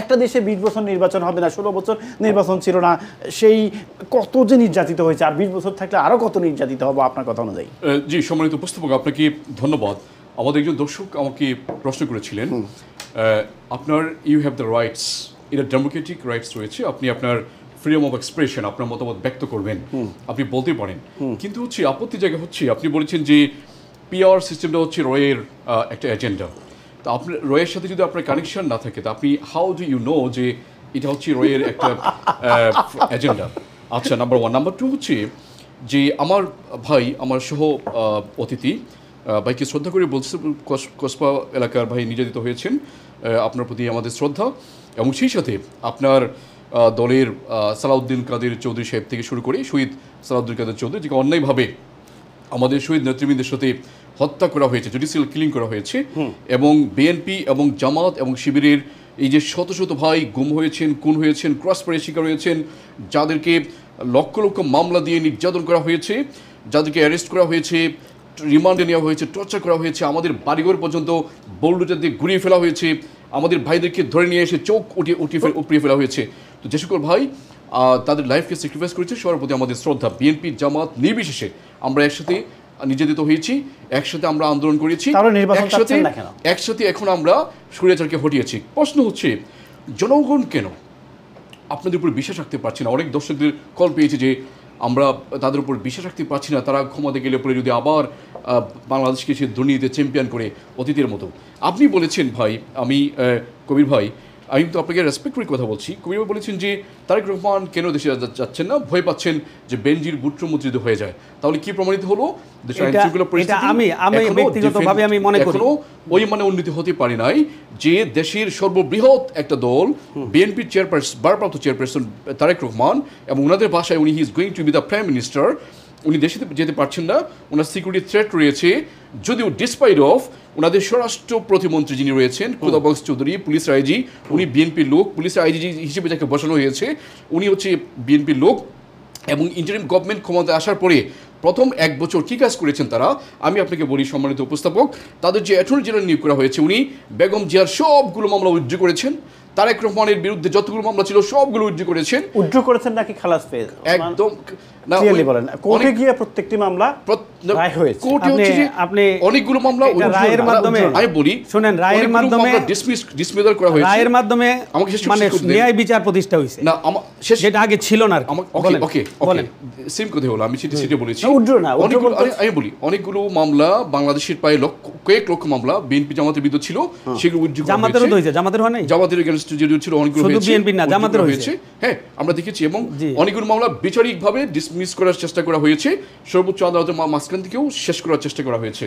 একটা দেশে 20 বছর নির্বাচন হবে না, 16 বছর নির্বাচন ছিল না, সেই কত যে নির্যাতিত হয়েছে, আর 20 বছর থাকলে আরও কত নির্যাতিত হবো আপনার কথা অনুযায়ী। জি, সম্মানিত উপস্থাপক, আপনাকে ধন্যবাদ। আমাদের একজন দর্শক আমাকে প্রশ্ন করেছিলেন, আপনার ইউ হ্যাভ দ্য রাইটস, এটা ডেমোক্রেটিক রাইটস রয়েছে, আপনি আপনার ফ্রিডম অফ এক্সপ্রেশন, আপনার মতামত ব্যক্ত করবেন, আপনি বলতে পারেন, কিন্তু আপত্তি জায়গা হচ্ছে আপনি বলেছেন যে পিআর সিস্টেমটা হচ্ছে রয়ের একটা এজেন্ডা। তো আপনার রয়ের সাথে যদি আপনার কানেকশন না থাকে, তা আপনি হাউ ডু ইউ নো যে এটা হচ্ছে রয়ের একটা এজেন্ডা? আচ্ছা, নাম্বার 1। নাম্বার 2 হচ্ছে যে আমার ভাই, আমার সহ অতিথি ভাইকে শ্রদ্ধা করে বলছে, কসবা এলাকার ভাই নির্যাতিত হয়েছেন, আপনার প্রতি আমাদের শ্রদ্ধা। এবং সেই সাথে আপনার দলের সালাউদ্দিন কাদের চৌধুরী সাহেব থেকে শুরু করে শহীদ সালাউদ্দিন কাদের চৌধুরী, যাকে অন্যায়ভাবে আমাদের শহীদ নেতৃবৃন্দের সাথে হত্যা করা হয়েছে, জুডিশিয়াল কিলিং করা হয়েছে, এবং বিএনপি এবং জামাত এবং শিবিরের এই যে শত শত ভাই গুম হয়েছেন, খুন হয়েছেন, ক্রস ফায়ারের শিকার হয়েছেন, যাদেরকে লক্ষ লক্ষ মামলা দিয়ে নির্যাতন করা হয়েছে, যাদেরকে অ্যারেস্ট করা হয়েছে, রিমান্ডে নেওয়া হয়েছে, টর্চার করা হয়েছে, আমাদের বাড়িঘর পর্যন্ত বোল্ডোজার দিয়ে ঘুরিয়ে ফেলা হয়েছে, আমাদের ভাইদেরকে ধরে নিয়ে এসে চোখ উঠিয়ে ফেলা হয়েছে। তো যে সকল ভাই তাদের লাইফকে স্যাক্রিফাইস করেছে, সবার প্রতি আমাদের শ্রদ্ধা। বিএনপি জামাত নির্বিশেষে আমরা একসাথে নির্যাতিত হয়েছি, একসাথে আমরা আন্দোলন করেছি, একসাথে এখন আমরা স্বৈরাচারকে হটিয়েছি। প্রশ্ন হচ্ছে জনগণ কেন আপনাদের উপর বিশ্বাস রাখতে পারছি না? অনেক দর্শকদের কল পেয়েছে যে আমরা তাদের উপর বিশ্বাস রাখতে পারছি না, তারা ক্ষমতা গেলে পরে যদি আবার বাংলাদেশকে সে দুর্নীতিতে চ্যাম্পিয়ন করে অতীতের মতো। আপনি বলেছেন ভাই, আমি কবির ভাই, আমি তো আপনাকে রেসপেক্ট করে কথা বলছি, কবির ভাই বলেছেন যে তারেক রহমান কেন দেশে যাচ্ছেন না, ভয় পাচ্ছেন যে বেনজির বুট্রমুদ্রিত হয়ে যায়। তাহলে কি প্রমাণিত হলো? আমি মনে করি এখনো ওই মানে উন্নতি হতে পারে নাই যে দেশের সর্ববৃহৎ একটা দল বিএনপির ভারপ্রাপ্ত চেয়ারপারসন তারেক রহমান, এবং ওনাদের ভাষায় উনি he is going to B the prime minister, উনি দেশে যেতে পারছেন না, ওনার সিকিউরিটি থ্রেট রয়েছে। যদিও ডিসপাইট অফ ওনাদের স্বরাষ্ট্র প্রতিমন্ত্রী যিনি রয়েছেন খুদাবক্স চৌধুরী, পুলিশের আইজি, উনি বিএনপির লোক, পুলিশের আইজি হিসেবে যাকে বসানো হয়েছে উনি হচ্ছে বিএনপির লোক, এবং ইন্টারিম গভর্নমেন্ট ক্ষমতায় আসার পরে প্রথম 1 বছর কী কাজ করেছেন তারা আমি আপনাকে বলি সম্মানিত উপস্থাপক। তাদের যে অ্যাটর্নি জেনারেল নিয়োগ করা হয়েছে, উনি বেগম জিয়ার সবগুলো মামলা উজ্জ্ব করেছেন, তারেক রহমানের বিরুদ্ধে যতগুলো মামলা ছিল সবগুলো উজ্জ্ব করেছেন নাকি খালাস পেয়ে একদম না বলেন কোর্টে গিয়ে প্রত্যেকটি মামলা রায় হয়েছে। আপনি অনেকগুলো মামলা রায়ের মাধ্যমে আমি বলি শুনেন, রায়ের মাধ্যমে ডিসমিসাল করা হয়েছে, রায়ের মাধ্যমে মানে ন্যায় বিচার প্রতিষ্ঠা হয়েছে না, যেটা আগে ছিল না। ওকে সেম কথা হলো, আমি সেটা বলেছি। আমি বলি অনেকগুলো মামলা বাংলাদেশের প্রায় কয়েক লক্ষ মামলা বিএনপি জামাতের বিরুদ্ধে ছিল, সেগুলো উজ্জ্ব জামাতেরও হয়েছে, জামাতের হয় নাই, জামাতের এগেইনস্ট যেগুলো ছিল অনেকগুলো হয়েছে, বিএনপি না জামাতের হয়েছে। হ্যাঁ, আমরা দেখেছি, এবং অনেকগুলো মামলা বিচারিকভাবে ডিসমিস করার চেষ্টা করা হয়েছে, সর্বোচ্চ আদালতের মাঝখান থেকেও শেষ করার চেষ্টা করা হয়েছে।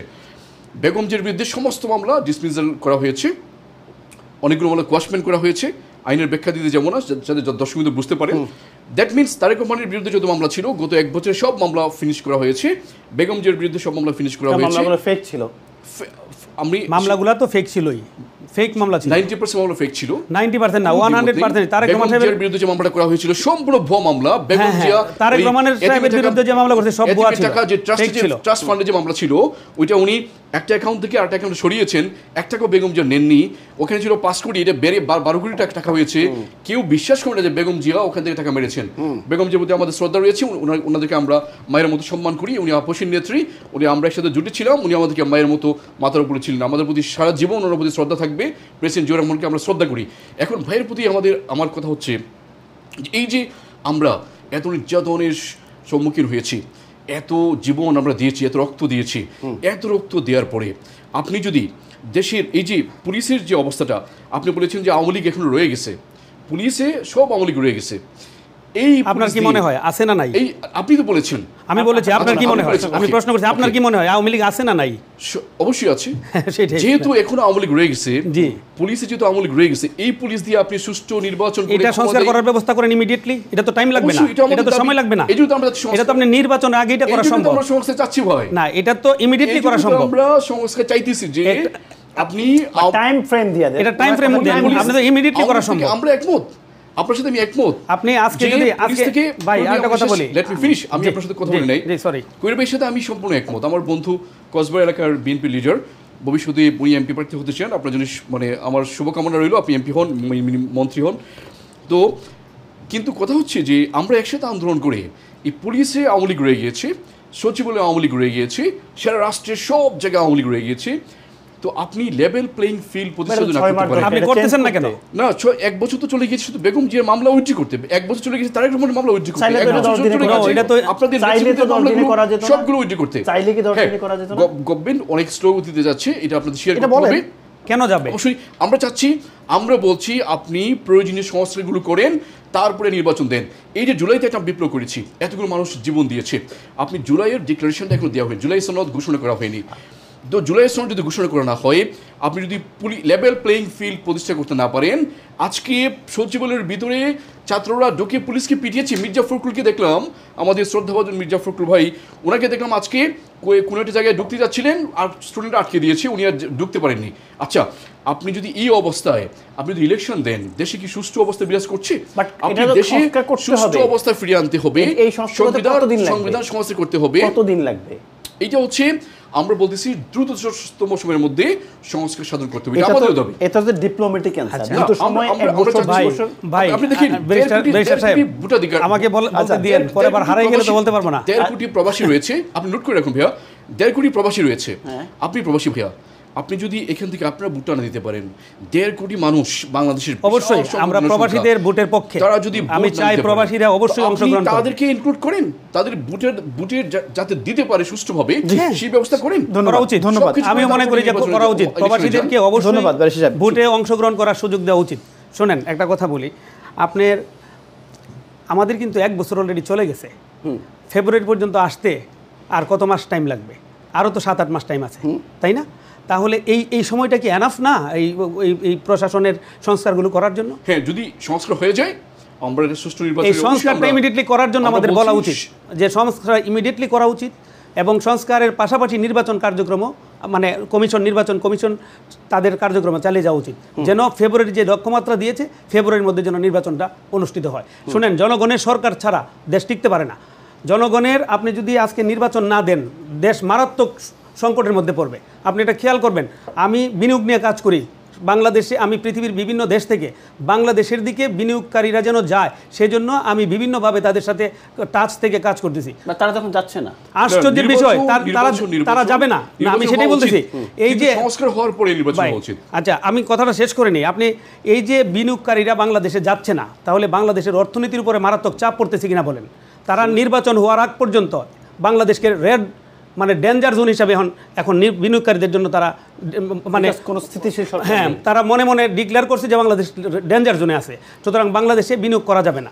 বেগম জিয়ার বিরুদ্ধে সমস্ত মামলা ডিসমিসাল করা হয়েছে, অনেকগুলো মামলা কোয়াশমেন্ট করা হয়েছে, আইনের ব্যাখ্যা দিতে যেমন যাতে দর্শক বিন্দু বুঝতে পারেন। দ্যাট মিনস তারেক রহমানের বিরুদ্ধে যত মামলা ছিল গত 1 বছরে সব মামলা ফিনিশ করা হয়েছে, বেগম জিয়ার বিরুদ্ধে সব মামলা ফিনিশ করা হয়েছে। মামলাগুলো ফেক ছিল, মামলাগুলো তো ফেক ছিলই, ফেক মামলা ছিল, 90% মামলা ফেক ছিল, 90% না 100%। তারেক রহমানের বিরুদ্ধে যে মামলাটা করা হয়েছিল সম্পূর্ণ ভুয়া মামলা। বেগম জিয়া তারেক রহমানের বিরুদ্ধে যে মামলা করেছে সব ভুয়া ছিল। টাকা যে ট্রাস্ট ফান্ডে যে মামলা ছিল ওইটা উনি একটা অ্যাকাউন্ট থেকে আরেকটা অ্যাকাউন্টে সরিয়েছেন, 1 টাকাও বেগম জিয়া নেননি। ওখানে ছিল 5 কোটি, এটা বেড়ে 12 কোটি টাকা হয়েছে। কেউ বিশ্বাস করে না যে বেগম জিয়া ওখান থেকে টাকা মেরেছেন। বেগম জিয়ার প্রতি আমাদের শ্রদ্ধা রয়েছে, ওনাদেরকে আমরা মায়ের মতো সম্মান করি। উনি আপসীর নেত্রী, উনি আমরা একসাথে জুটেছিলাম, উনি আমাদেরকে মায়ের মতো মাথার উপরে ছিলেন। আমাদের প্রতি সারা জীবন ওনার প্রতি শ্রদ্ধা থাকবে। প্রেসিডেন্ট জিয়াউর রহমানকে আমরা শ্রদ্ধা করি। এখন ভাইয়ের প্রতি আমার কথা হচ্ছে এই যে আমরা এত নির্যাতনের সম্মুখীন হয়েছি, এত জীবন আমরা দিয়েছি, এত রক্ত দিয়েছি, এত রক্ত দেওয়ার পরে আপনি যদি দেশের এই যে পুলিশের যে অবস্থাটা, আপনি বলেছেন যে আওয়ামী লীগ এখনো রয়ে গেছে, পুলিশে সব আওয়ামী লীগ রয়ে গেছে, এই আপনার কি মনে হয় আছে না নাই? এই আপনি তো বলেছেন, আমি বলেছি আপনার কি মনে হয়? আমি প্রশ্ন করছি আপনার কি মনে হয় আওয়ামী লীগ আছে না নাই? অবশ্যই আছে, যেহেতু এখনো আওয়ামী লীগ রয়ে গেছে, পুলিশে যেহেতু আওয়ামী লীগ রয়ে গেছে, এই পুলিশ দিয়ে আপনি সুষ্ঠু নির্বাচন করে এটা সংস্কার করার ব্যবস্থা করেন ইমিডিয়েটলি। এটা তো টাইম লাগবে না, এটা তো সময় লাগবে না, এটা তো আপনি নির্বাচন আগে এটা করা সম্ভব। আমরা সংস্কার চাচ্ছি ভাই, না এটা তো ইমিডিয়েটলি করা সম্ভব। আমরা সংস্কার চাইতেছি যে আপনি টাইম ফ্রেম দিয়ে দেন, এটা টাইম ফ্রেম দিয়ে আপনি তো ইমিডিয়েটলি করা সম্ভব। আমরা একমত, আপনার সাথে আমি একমত। আপনি আজকে যদি আজকে ভাই আরেকটা কথা বলি, লেট মি ফিনিশ, আমি আপনার সাথে কথা বলি নাই, সরি কবির ভাইয়ের সাথে আমি সম্পূর্ণ একমত। আমার বন্ধু কসবা এলাকার বিএনপি লিডার, ভবিষ্যতে উনি এমপি প্রার্থী হতে চান, আপনার জন্য মানে আমার শুভকামনা রইল, আপনি এমপি হন, মন্ত্রী হন। তো কিন্তু কথা হচ্ছে যে আমরা একসাথে আন্দোলন করে এই পুলিশে আওয়ামী লীগ রয়ে গিয়েছে, সচিবালয়ে আওয়ামী লীগ রয়ে গিয়েছে, সারা রাষ্ট্রের সব জায়গায় আওয়ামী লীগ রয়ে গিয়েছে। তো আপনি লেভেল প্লেইং ফিল্ড প্রতিষ্ঠা না করতে পারেন, আপনি করতেছেন না কেন? না 1 বছর তো চলে গিয়েছে, শুধু বেগম জিয়ার মামলা উইথড্র করতে 1 বছর চলে গেছে, তারেক রহমানের মামলা উইথড্র করতে 1 বছর চলে গেছে, এটা তো আপনাদের চাইলে তো 10 দিনে করা যেত না, সবগুলো উইথড্র করতে চাইলে কি 10 দিনে করা যেত না? গভর্নমেন্ট অনেক স্লো গতিতে যাচ্ছে, এটা আপনাদের শেয়ার করতে হবে। কেন যাবে? অবশ্যই আমরা চাচ্ছি, আমরা বলছি আপনি প্রয়োজনীয় সংস্কারগুলো করেন, তারপরে নির্বাচন দেন। এই যে জুলাইতে একটা বিপ্লব করেছি, এতগুলো মানুষ জীবন দিয়েছে, আপনি জুলাইয়ের ডিক্লারেশনটা এখনো দেওয়া হয়নি, জুলাই সনদ ঘোষণা করা হয়নি। তো জুলাই সনদ যদি ঘোষণা করা না হয়, আপনি যদি লেভেল প্লেইং ফিল্ড প্রতিষ্ঠা করতে না পারেন, আজকে সচিবালয়ের ভিতরে ছাত্ররা ঢুকে পুলিশকে পিটিয়েছে। মির্জা ফখরুলকে দেখলাম, আমাদের শ্রদ্ধাভাজন মির্জা ফখরুল ভাই, ওনাকে দেখলাম আজকে কোনো একটা জায়গায় ঢুকতে যাচ্ছিলেন আর স্টুডেন্ট আটকে দিয়েছে, উনি আর ঢুকতে পারেননি। আচ্ছা, আপনি যদি এই অবস্থায় আপনি যদি ইলেকশন দেন, দেশে কি সুষ্ঠু অবস্থা বিরাজ করছে? আপনি দেশে সুষ্ঠু অবস্থা ফিরিয়ে আনতে হবে, সংবিধান সংস্কার করতে হবে। কতদিন লাগবে? এটা হচ্ছে আমরা বলতেছি দ্রুততম সময়ের মধ্যে সংস্কার সাধন করতে হবে, এটা আমাদের দাবি। এটা হচ্ছে ডিপ্লোম্যাটিক অ্যানসার। দ্রুত সময় ভাই আপনি দেখেন, আমাকে বলতে দিয়েন, পরে আবার হারিয়ে গেলে তো বলতে পারবো না। 1.5 কোটি প্রবাসী রয়েছে, আপনি নোট করে রাখুন ভাইয়া, 1.5 কোটি প্রবাসী রয়েছে। আপনি প্রবাসী ভাইয়া, আপনি যদি এখান থেকে আপনারা ভোট না দিতে পারেন, 1.5 কোটি মানুষ বাংলাদেশের, অবশ্যই আমরা প্রবাসীদের ভোটের পক্ষে, তারা যদি আমি চাই প্রবাসীরা অবশ্যই অংশগ্রহণ করেন, তাদেরকে ইনক্লুড করেন, তাদের ভোটের যাতে দিতে পারে সুষ্ঠুভাবে সেই ব্যবস্থা করেন। করা উচিত, ধন্যবাদ। আমি মনে করি যে করা উচিত, প্রবাসীদেরকে অবশ্যই ভোটে অংশগ্রহণ করার সুযোগ দেওয়া উচিত। শোনেন, একটা কথা বলি, আপনার আমাদের কিন্তু 1 বছর অলরেডি চলে গেছে, ফেব্রুয়ারি পর্যন্ত আসতে আর কত মাস টাইম লাগবে? আরও তো 7-8 মাস টাইম আছে, তাই না? তাহলে এই সময়টা কি এনাফ না এই প্রশাসনের সংস্কারগুলো করার জন্য? হ্যাঁ, যদি সংস্কার হয়ে যায়, আমরা সুষ্ঠু নির্বাচন, এই সংস্কারটা ইমিডিয়েটলি করার জন্য আমাদের বলা উচিত যে সংস্কার ইমিডিয়েটলি করা উচিত, এবং সংস্কারের পাশাপাশি নির্বাচন কার্যক্রম, মানে নির্বাচন কমিশন তাদের কার্যক্রম চালিয়ে যাওয়া উচিত, যেন ফেব্রুয়ারি যে লক্ষ্যমাত্রা দিয়েছে ফেব্রুয়ারির মধ্যে যেন নির্বাচনটা অনুষ্ঠিত হয়। শুনেন, জনগণের সরকার ছাড়া দেশ টিকতে পারে না। জনগণের, আপনি যদি আজকে নির্বাচন না দেন, দেশ মারাত্মক সংকটের মধ্যে পড়বে। আপনি এটা খেয়াল করবেন। আমি বিনিয়োগ নিয়ে কাজ করি বাংলাদেশে, আমি পৃথিবীর বিভিন্ন দেশ থেকে বাংলাদেশের দিকে বিনিয়োগকারীরা যেন যায়, সেজন্য আমি বিভিন্নভাবে তাদের সাথে টাচ থেকে কাজ করতেছি। তারা যখন যাচ্ছে না, আশ্চর্যের বিষয়, তারা যাবে না। আমি সেটাই বলতেছি, এই যে সংস্কার হওয়ার পরে নির্বাচন হওয়া উচিত। আচ্ছা, আমি কথাটা শেষ করে নিই। আপনি এই যে বিনিয়োগকারীরা বাংলাদেশে যাচ্ছে না, তাহলে বাংলাদেশের অর্থনীতির উপরে মারাত্মক চাপ পড়তেছে কিনা বলেন? তারা নির্বাচন হওয়ার আগ পর্যন্ত বাংলাদেশকে রেড, মানে ডেঞ্জার জোন হিসাবে এখন বিনিয়োগকারীদের জন্য তারা মানে কোনো স্থিতিশীল, হ্যাঁ, তারা মনে মনে ডিক্লেয়ার করছে যে বাংলাদেশ ডেঞ্জার জোনে আছে, সুতরাং বাংলাদেশে বিনিয়োগ করা যাবে না।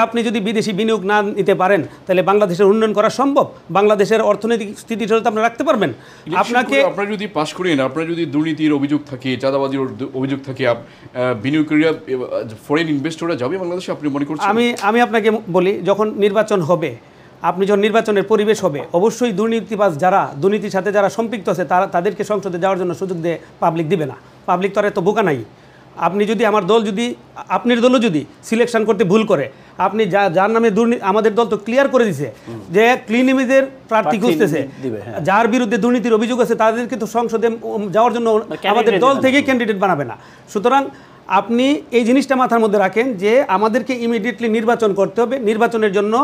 আপনি যদি বিদেশি বিনিয়োগ না নিতে পারেন, তাহলে বাংলাদেশের উন্নয়ন করা সম্ভব? বাংলাদেশের অর্থনৈতিক স্থিতিশীলতা আপনি রাখতে পারবেন? আপনারা যদি পাস করেন, আপনারা যদি দুর্নীতির অভিযোগ থাকে, চাঁদাবাজির অভিযোগ থাকে, বিনিয়োগকারীরা, ফরেন ইনভেস্টররা যাবে বাংলাদেশে, আপনি মনে করছেন? আমি আপনাকে বলি, যখন নির্বাচন হবে, আপনি যখন নির্বাচনের পরিবেশ হবে, অবশ্যই দুর্নীতিবাজ যারা, দুর্নীতির সাথে যারা সম্পৃক্ত আছে, তাদেরকে সংসদে যাওয়ার জন্য সুযোগ দিয়ে পাবলিক দিবে না। পাবলিক তো আর এত বোকা নাই। আপনি যদি, আমার দল যদি, আপনার দলও যদি সিলেকশন করতে ভুল করে, আপনি যার নামে দুর্নীতি, আমাদের দল তো ক্লিয়ার করে দিছে যে ক্লিন ইমেজের প্রার্থী খুঁজতেছে, যার বিরুদ্ধে দুর্নীতির অভিযোগ আছে তাদেরকে তো সংসদে যাওয়ার জন্য আমাদের দল থেকেই ক্যান্ডিডেট বানাবে না। সুতরাং আপনি এই জিনিসটা মাথার মধ্যে রাখেন যে আমাদেরকে ইমিডিয়েটলি নির্বাচন করতে হবে। নির্বাচনের জন্য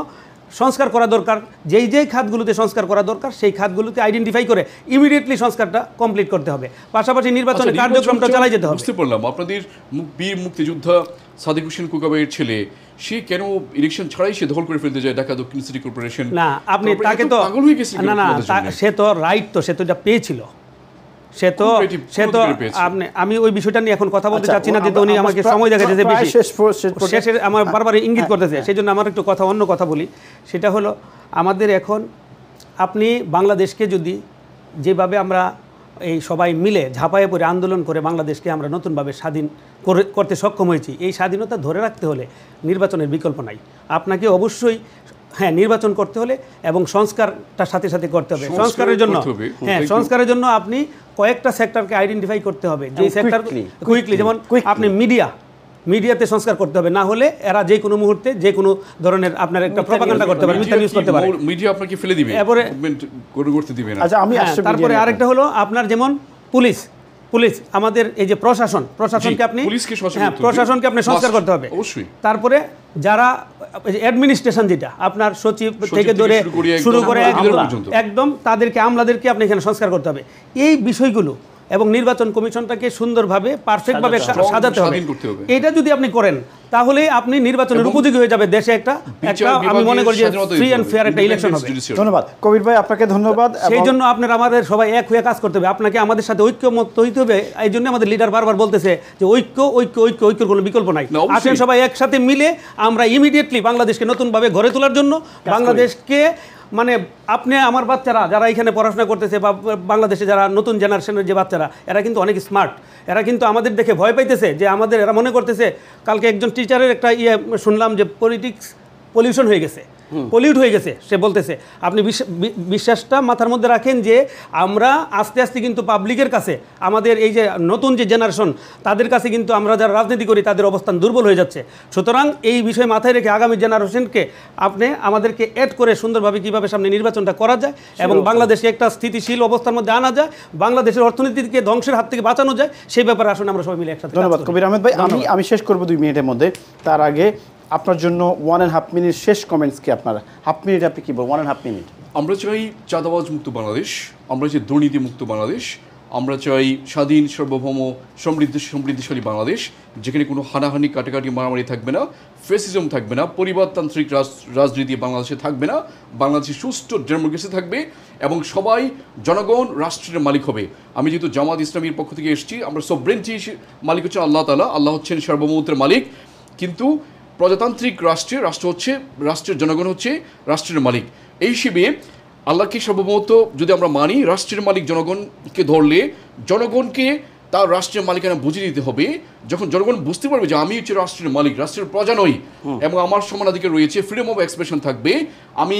সংস্কার করা দরকার, যেই খাতগুলোতে সংস্কার করা দরকার সেই খাতগুলোতে আইডেন্টিফাই করে ইমিডিয়েটলি সংস্কারটা কমপ্লিট করতে হবে। পাশাপাশি নির্বাচনের কার্যক্রমটা চালাই যেতে হবে। বুঝতে পারলাম, আপনাদের বীর মুক্তিযোদ্ধা সাদিক হোসেন কোকাবাইয়ের ছেলে, সে কেন ইলেকশন ছাড়াই সে দখল করে ফেলতে যায় ঢাকা দক্ষিণ সিটি কর্পোরেশন? না, আপনি তাকে তো না, সে তো রাইট, তো সে তো এটা পেয়েছিল, সে তো আপনি, আমি ওই বিষয়টা নিয়ে এখন কথা বলতে চাচ্ছি না, যেহেতু উনি আমাকে সময় দেখাচ্ছে যে বেশি শেষের আমার বারবার ইঙ্গিত করতেছে, সেই জন্য আমার একটু অন্য কথা বলি। সেটা হলো, আমাদের এখন আপনি বাংলাদেশকে যদি যেভাবে আমরা এই সবাই মিলে ঝাঁপায়ে পড়ে আন্দোলন করে বাংলাদেশকে আমরা নতুনভাবে স্বাধীন করতে সক্ষম হয়েছি, এই স্বাধীনতা ধরে রাখতে হলে নির্বাচনের বিকল্প নাই। আপনাকে অবশ্যই নির্বাচন করতে হলে এবং সংস্কারটার সাথে সাথে করতে হবে। সংস্কারের জন্য আপনি কয়েকটা সেক্টরকে আইডেন্টিফাই করতে হবে, যে সেক্টর কুইকলি, যেমন আপনি মিডিয়াতে সংস্কার করতে হবে, না হলে এরা যে কোনো মুহূর্তে যে কোনো ধরনের আপনার একটা প্রপাগান্ডা করতে পারে, মিথ্যা নিউজ করতে পারে, মিডিয়া আপনাকে ফেলে দিবে, এরপরে করতে দিবে না। আচ্ছা, আমি তারপরে আরেকটা হলো আপনার যেমন পুলিশ, আমাদের এই যে প্রশাসনকে আপনি প্রশাসনকে আপনি সংস্কার করতে হবে অবশ্যই। তারপরে যারা অ্যাডমিনিস্ট্রেশন, যেটা আপনার সচিব থেকে ধরে শুরু করে একদম তাদেরকে, আমলাদেরকে আপনি এখানে সংস্কার করতে হবে। এই বিষয়গুলো এবং নির্বাচন কমিশনটাকে সুন্দরভাবে পারফেক্টভাবে সাজাতে হবে। স্বাধীন করতে হবে। এটা যদি আপনি করেন তাহলে আপনি নির্বাচনের উপযোগী হয়ে যাবে, দেশে একটা আমি মনে করি যে ফ্রি অ্যান্ড ফেয়ার একটা ইলেকশন হবে। ধন্যবাদ কবির ভাই, আপনাকে ধন্যবাদ। সেই জন্য আপনার আমাদের সবাই এক হয়ে কাজ করতে হবে, আপনাকে আমাদের সাথে ঐক্যমত হইতে হবে। এই জন্য আমাদের লিডার বারবার বলতেছে যে ঐক্য ঐক্য ঐক্য, ঐক্যের কোনো বিকল্প নাই। না, অবশ্যই। আসেন সবাই একসাথে মিলে আমরা ইমিডিয়েটলি বাংলাদেশকে নতুনভাবে গড়ে তোলার জন্য বাংলাদেশকে মানে আপনি আমার বাচ্চারা যারা এখানে পড়াশোনা করতেছে বা বাংলাদেশে যারা নতুন জেনারেশনের যে বাচ্চারা, এরা কিন্তু অনেক স্মার্ট, এরা কিন্তু আমাদের দেখে ভয় পাইতেছে যে আমাদের, এরা মনে করতেছে কালকে একজন টিচারের একটা শুনলাম যে পলিটিক্স পলিউশন হয়ে গেছে, পলিউট হয়ে গেছে। সে বলতেছে আপনি বিশ্বাসটা মাথার মধ্যে রাখেন যে আমরা আস্তে আস্তে কিন্তু পাবলিকের কাছে, আমাদের এই যে নতুন যে জেনারেশন তাদের কাছে কিন্তু আমরা যারা রাজনীতি করি তাদের অবস্থান দুর্বল হয়ে যাচ্ছে। সুতরাং এই বিষয় মাথায় রেখে আগামী জেনারেশনকে আপনি আমাদেরকে অ্যাড করে সুন্দরভাবে কীভাবে সামনে নির্বাচনটা করা যায় এবং বাংলাদেশকে একটা স্থিতিশীল অবস্থার মধ্যে আনা যায়, বাংলাদেশের অর্থনীতিকে ধ্বংসের হাত থেকে বাঁচানো যায়, সেই ব্যাপারে আসলে আমরা সবাই মিলে একসাথে। ধন্যবাদ কবির আহমেদ ভাই। আমি শেষ করবো 2 মিনিটের মধ্যে। তার আগে আপনার জন্য 1.5 মিনিট শেষ কমেন্টস কি আপনার? হাফ মিনিট আপনি কি বলবেন? 1.5 মিনিট। আমরা চাই চাঁদাবাজ মুক্ত বাংলাদেশ, আমরা চাই দুর্নীতি মুক্ত বাংলাদেশ, আমরা চাই স্বাধীন সার্বভৌম সমৃদ্ধিশালী বাংলাদেশ, যেখানে কোনো হানাহানি কাটাকাটি মারামারি থাকবে না, ফেসিজম থাকবে না, পরিবারতান্ত্রিক রাজনীতি বাংলাদেশে থাকবে না, বাংলাদেশে সুষ্ঠু ডেমোক্রেসি থাকবে এবং সবাই জনগণ রাষ্ট্রের মালিক হবে। আমি যেহেতু জামাত ইসলামীর পক্ষ থেকে এসেছি, আমরা সবরেন্টি মালিক হচ্ছেন আল্লাহ তাআলা, আল্লাহ হচ্ছেন সার্বভৌমত্বের মালিক, কিন্তু প্রজাতান্ত্রিক রাষ্ট্র হচ্ছে রাষ্ট্রের জনগণ হচ্ছে রাষ্ট্রের মালিক। এই হিসেবে আল্লাহকে সার্বভৌমত্ব যদি আমরা মানি, রাষ্ট্রের মালিক জনগণকে ধরলে জনগণকে তার রাষ্ট্রের মালিকানা বুঝিয়ে দিতে হবে। যখন জনগণ বুঝতে পারবে যে আমি হচ্ছে রাষ্ট্রের মালিক, রাষ্ট্রের প্রজা নই, এবং আমার সমানাধিকার রয়েছে, ফ্রিডম অফ এক্সপ্রেশন থাকবে, আমি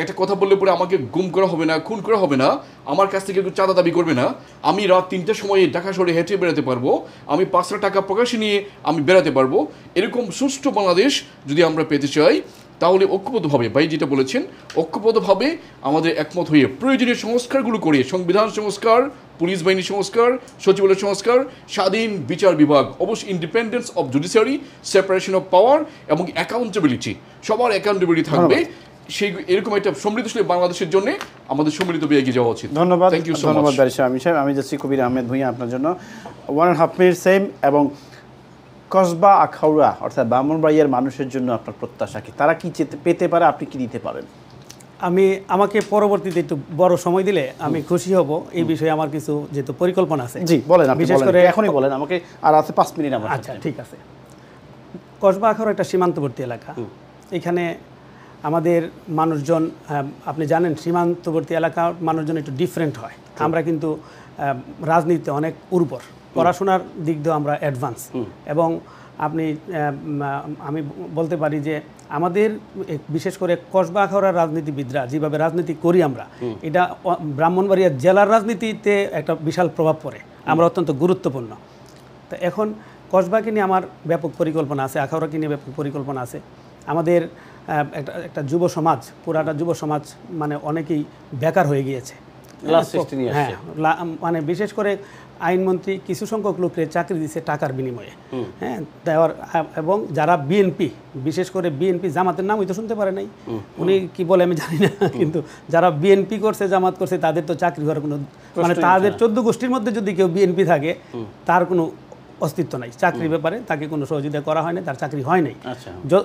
একটা কথা বললে পরে আমাকে গুম করা হবে না, খুন করা হবে না, আমার কাছ থেকে কেউ চাঁদা দাবি করবে না, আমি রাত 3টার সময় ঢাকা শহরে হেঁটে বেড়াতে পারবো, আমি 5 লাখ টাকা প্রকাশে নিয়ে আমি বেড়াতে পারবো। এরকম সুষ্ঠু বাংলাদেশ যদি আমরা পেতে চাই তাহলে ঐক্যবদ্ধভাবে, ভাই যেটা বলেছেন, ঐক্যবদ্ধভাবে আমাদের একমত হয়ে প্রয়োজনীয় সংস্কারগুলো করে, সংবিধান সংস্কার, পুলিশ বাহিনী সংস্কার, সচিবালয় সংস্কার, স্বাধীন বিচার বিভাগ, অবশ্যই independence of judiciary, separation of power এবং অ্যাকাউন্টেবিলিটি, সবার অ্যাকাউন্টেবিলিটি থাকবে। সেই এরকম একটা সমৃদ্ধশালী বাংলাদেশের জন্য আমাদের সম্মিলিতভাবে এগিয়ে যাওয়া উচিত। ধন্যবাদ। Thank you so much. ধন্যবাদ ব্যারিস্টার আমিন সাহেব। আমি যাচ্ছি কবির আহমেদ ভূঁইয়া আপনার জন্য 1.5 মিনিট সেম। এবং কসবা আখাউড়া অর্থাৎ ব্রাহ্মণবাড়িয়ার মানুষের জন্য আপনার প্রত্যাশা কি? তারা কি পেতে পারে, আপনি কি দিতে পারেন? আমাকে পরবর্তীতে একটু বড় সময় দিলে আমি খুশি হব। এই বিষয়ে আমার কিছু যেহেতু পরিকল্পনা আছে। জি বলেন, আপনি বিশেষ বলেন, করে এখনই বলেন, আমাকে আর আছে 5 মিনিট আমার। আচ্ছা ঠিক আছে। কসবা আখাউড়া একটা সীমান্তবর্তী এলাকা। এখানে আমাদের মানুষজন, আপনি জানেন সীমান্তবর্তী এলাকার মানুষজন একটু ডিফারেন্ট হয়। আমরা কিন্তু রাজনীতিতে অনেক উর্বর, পড়াশোনার দিক দিয়ে আমরা অ্যাডভান্স, এবং আমি বলতে পারি যে আমাদের বিশেষ করে কসবা আখাউড়ার রাজনীতিবিদরা যেভাবে রাজনীতি করি আমরা, এটা ব্রাহ্মণবাড়িয়া জেলার রাজনীতিতে একটা বিশাল প্রভাব পড়ে, আমরা অত্যন্ত গুরুত্বপূর্ণ। তো এখন কসবাকে নিয়ে আমার ব্যাপক পরিকল্পনা আছে, আখাউড়াকে নিয়ে ব্যাপক পরিকল্পনা আছে। আমাদের একটা যুব সমাজ, পুরাটা যুব সমাজ মানে অনেকেই বেকার হয়ে গিয়েছে। হ্যাঁ, মানে বিশেষ করে আইনমন্ত্রী কিছু সংখ্যক লোককে চাকরি দিচ্ছে টাকার বিনিময়ে, হ্যাঁ দেওয়ার। এবং যারা বিএনপি, বিশেষ করে বিএনপি, জামাতের নাম হয়তো শুনতে পারে নাই, উনি কি বলে আমি জানি না, কিন্তু যারা বিএনপি করছে, জামাত করছে, তাদের তো চাকরি হওয়ার কোনো, মানে তাদের 14 গোষ্ঠীর মধ্যে যদি কেউ বিএনপি থাকে তার কোনো অস্তিত্ব নাই, চাকরির ব্যাপারে তাকে কোনো সহযোগিতা করা হয় না, তার চাকরি হয় নাই,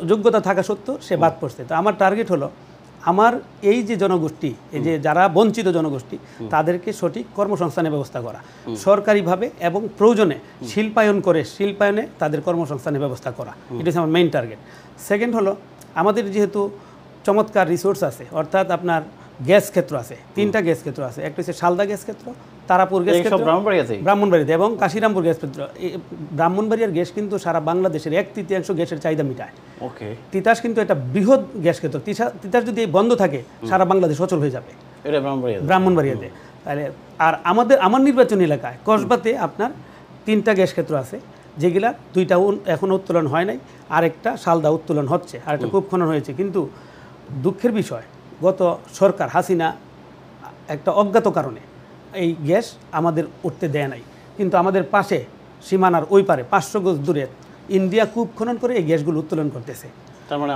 যোগ্যতা থাকা সত্ত্বেও সে বাদ পড়ছে। তো আমার টার্গেট হলো আমার এই যে জনগোষ্ঠী, এই যে যারা বঞ্চিত জনগোষ্ঠী, তাদেরকে সঠিক কর্মসংস্থানের ব্যবস্থা করা, সরকারিভাবে এবং প্রয়োজনে শিল্পায়নে তাদের কর্মসংস্থানের ব্যবস্থা করা, এটা হচ্ছে আমার মেইন টার্গেট। সেকেন্ড হলো আমাদের যেহেতু চমৎকার রিসোর্স আছে, অর্থাৎ আপনার গ্যাস ক্ষেত্র আছে, 3টা গ্যাস ক্ষেত্র আছে। একটা হচ্ছে শালদা গ্যাস ক্ষেত্র, তারাপুর গ্যাস ক্ষেত্র, ব্রাহ্মণবাড়িতে, এবং কাশিরামপুর গ্যাস ক্ষেত্র। ব্রাহ্মণবাড়িয়ার গ্যাস কিন্তু সারা বাংলাদেশের 1/3 গ্যাসের চাহিদা মিটায়। তিতাস কিন্তু একটা বৃহৎ গ্যাস ক্ষেত্র, তিতাস যদি বন্ধ থাকে সারা বাংলাদেশ অচল হয়ে যাবে ব্রাহ্মণবাড়িয়াতে। তাহলে আর আমার নির্বাচনী এলাকায় কসবাতে আপনার 3টা গ্যাস ক্ষেত্র আছে, যেগুলা 2টা এখনও উত্তোলন হয় নাই, আরেকটা শালদা উত্তোলন হচ্ছে, আরেকটা কূপ খনন হয়েছে। কিন্তু দুঃখের বিষয়, গত সরকার হাসিনা একটা অজ্ঞাত কারণে এই গ্যাস আমাদের উঠতে দেয় নাই, কিন্তু আমাদের পাশে সীমানার ওই পারে 500 গজ দূরে ইন্ডিয়া কূপ খনন করে এই গ্যাসগুলো উত্তোলন করতেছে। তার মানে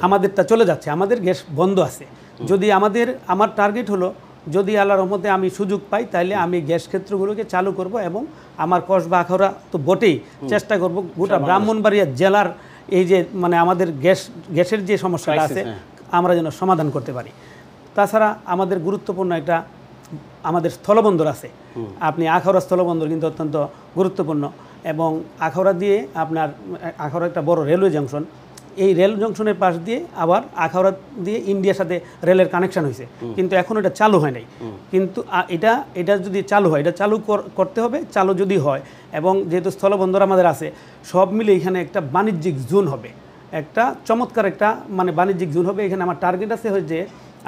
আমাদেরটা চলে যাচ্ছে, আমাদের গ্যাস বন্ধ আছে। যদি আমার টার্গেট হলো যদি আল্লাহর রহমতে আমি সুযোগ পাই তাহলে আমি গ্যাস ক্ষেত্রগুলোকে চালু করব এবং আমার কসবা আখাউড়া তো বটেই চেষ্টা করব গোটা ব্রাহ্মণবাড়িয়া জেলার এই যে মানে আমাদের গ্যাসের যে সমস্যাটা আছে আমরা যেন সমাধান করতে পারি। তাছাড়া আমাদের গুরুত্বপূর্ণ একটা আমাদের স্থলবন্দর আছে, আপনি আখাউড়া স্থলবন্দর কিন্তু অত্যন্ত গুরুত্বপূর্ণ, এবং আখাউড়া দিয়ে আপনার আখাউড়া একটা বড় রেলওয়ে জংশন, এই রেল জংশনের পাশ দিয়ে আবার আখাউড়া দিয়ে ইন্ডিয়ার সাথে রেলের কানেকশন হয়েছে, কিন্তু এখন এটা চালু হয় নাই। কিন্তু এটা যদি চালু হয়, এটা চালু করতে হবে। চালু যদি হয় এবং যেহেতু স্থলবন্দর আমাদের আছে, সব মিলে এখানে একটা বাণিজ্যিক জোন হবে, একটা চমৎকার একটা মানে বাণিজ্যিক জোন হবে। এখানে আমার টার্গেট আছে যে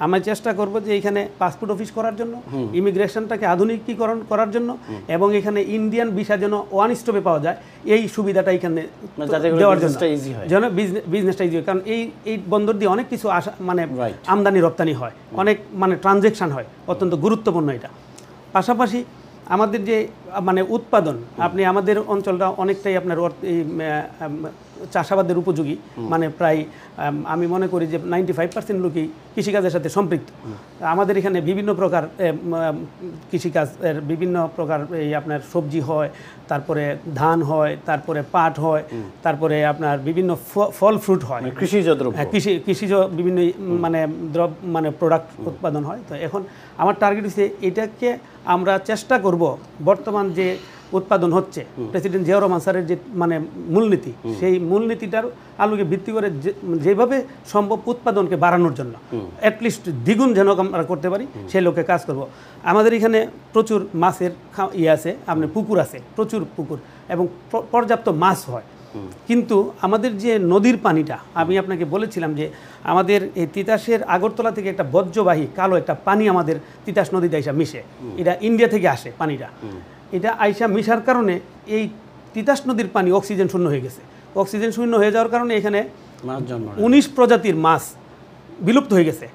আমি চেষ্টা করব যে এখানে পাসপোর্ট অফিস করার জন্য, ইমিগ্রেশনটাকে আধুনিকীকরণ করার জন্য, এবং এখানে ইন্ডিয়ান ভিসা যেন ওয়ান স্টপে পাওয়া যায় এই সুবিধাটা এখানে দেওয়ার জন্য, যেন বিজনেসটা ইজি হয়। কারণ এই বন্দর দিয়ে অনেক কিছু মানে আমদানি রপ্তানি হয়, অনেক মানে ট্রানজেকশন হয়, অত্যন্ত গুরুত্বপূর্ণ এটা। পাশাপাশি আমাদের যে মানে উৎপাদন, আপনি আমাদের অঞ্চলটা অনেকটাই আপনার এই চাষাবাদের উপযোগী, মানে প্রায় আমি মনে করি যে 95% লোকই কৃষিকাজের সাথে সম্পৃক্ত। আমাদের এখানে বিভিন্ন প্রকার কৃষিকাজের বিভিন্ন প্রকার এই আপনার সবজি হয়, তারপরে ধান হয়, তারপরে পাট হয়, তারপরে আপনার বিভিন্ন ফল ফ্রুট হয়, কৃষিজ বিভিন্ন মানে প্রোডাক্ট উৎপাদন হয়। তো এখন আমার টার্গেট হচ্ছে এটাকে আমরা চেষ্টা করব বর্তমান যে উৎপাদন হচ্ছে প্রেসিডেন্ট জিয়াউর রহমান স্যারের যে মানে মূলনীতি, সেই মূলনীতিটার আলোকে ভিত্তি করে যেভাবে সম্ভব উৎপাদনকে বাড়ানোর জন্য অ্যাটলিস্ট দ্বিগুণ যেন আমরা করতে পারি সেই লোকে কাজ করব। আমাদের এখানে প্রচুর মাছের আছে, আপনার পুকুর আছে, প্রচুর পুকুর এবং পর্যাপ্ত মাছ হয়। কিন্তু আমাদের যে নদীর পানিটা, আমি আপনাকে বলেছিলাম যে আমাদের এই তিতাসের আগরতলা থেকে একটা বজ্রবাহী কালো একটা পানি আমাদের তিতাস নদীতে আইসা মিশে, এটা ইন্ডিয়া থেকে আসে পানিটা। এটা আইসা মিশার কারণে এই তিতাস নদীর পানি অক্সিজেন শূন্য হয়ে গেছে। অক্সিজেন শূন্য হয়ে যাওয়ার কারণে এখানে 19 প্রজাতির মাছ বিলুপ্ত হয়ে গেছে।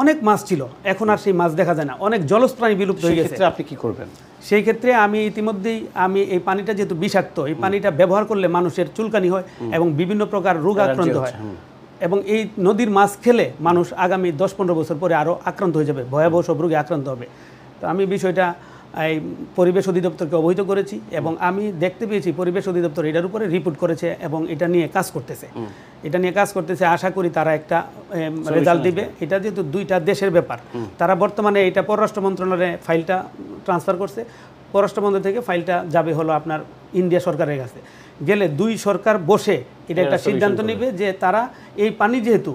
অনেক মাছ ছিল, এখন আর সেই মাছ দেখা যায় না, অনেক জলজ প্রাণী বিলুপ্ত হয়ে গেছে। আপনি কি করবেন সেই ক্ষেত্রে? আমি ইতিমধ্যেই এই পানিটা যেহেতু বিষাক্ত, এই পানিটা ব্যবহার করলে মানুষের চুলকানি হয় এবং বিভিন্ন প্রকার রোগ আক্রান্ত হয়, এবং এই নদীর মাছ খেলে মানুষ আগামী 10-15 বছর পরে আরও আক্রান্ত হয়ে যাবে, ভয়াবহ সব রোগে আক্রান্ত হবে। তো আমি বিষয়টা এই পরিবেশ অধিদপ্তরকে অবহিত করেছি, এবং আমি দেখতে পেয়েছি পরিবেশ অধিদপ্তর এটার উপরে রিপোর্ট করেছে এবং এটা নিয়ে কাজ করতেছে। আশা করি তারা একটা রেজাল্ট দিবে। এটা যেহেতু দুইটা দেশের ব্যাপার, তারা বর্তমানে এটা পররাষ্ট্র মন্ত্রণালয়ে ফাইলটা ট্রান্সফার করছে, পররাষ্ট্র মন্ত্রণালয় থেকে ফাইলটা যাবে হলো আপনার ইন্ডিয়া সরকারের কাছে। গেলে দুই সরকার বসে এটা একটা সিদ্ধান্ত নেবে যে তারা এই পানি, যেহেতু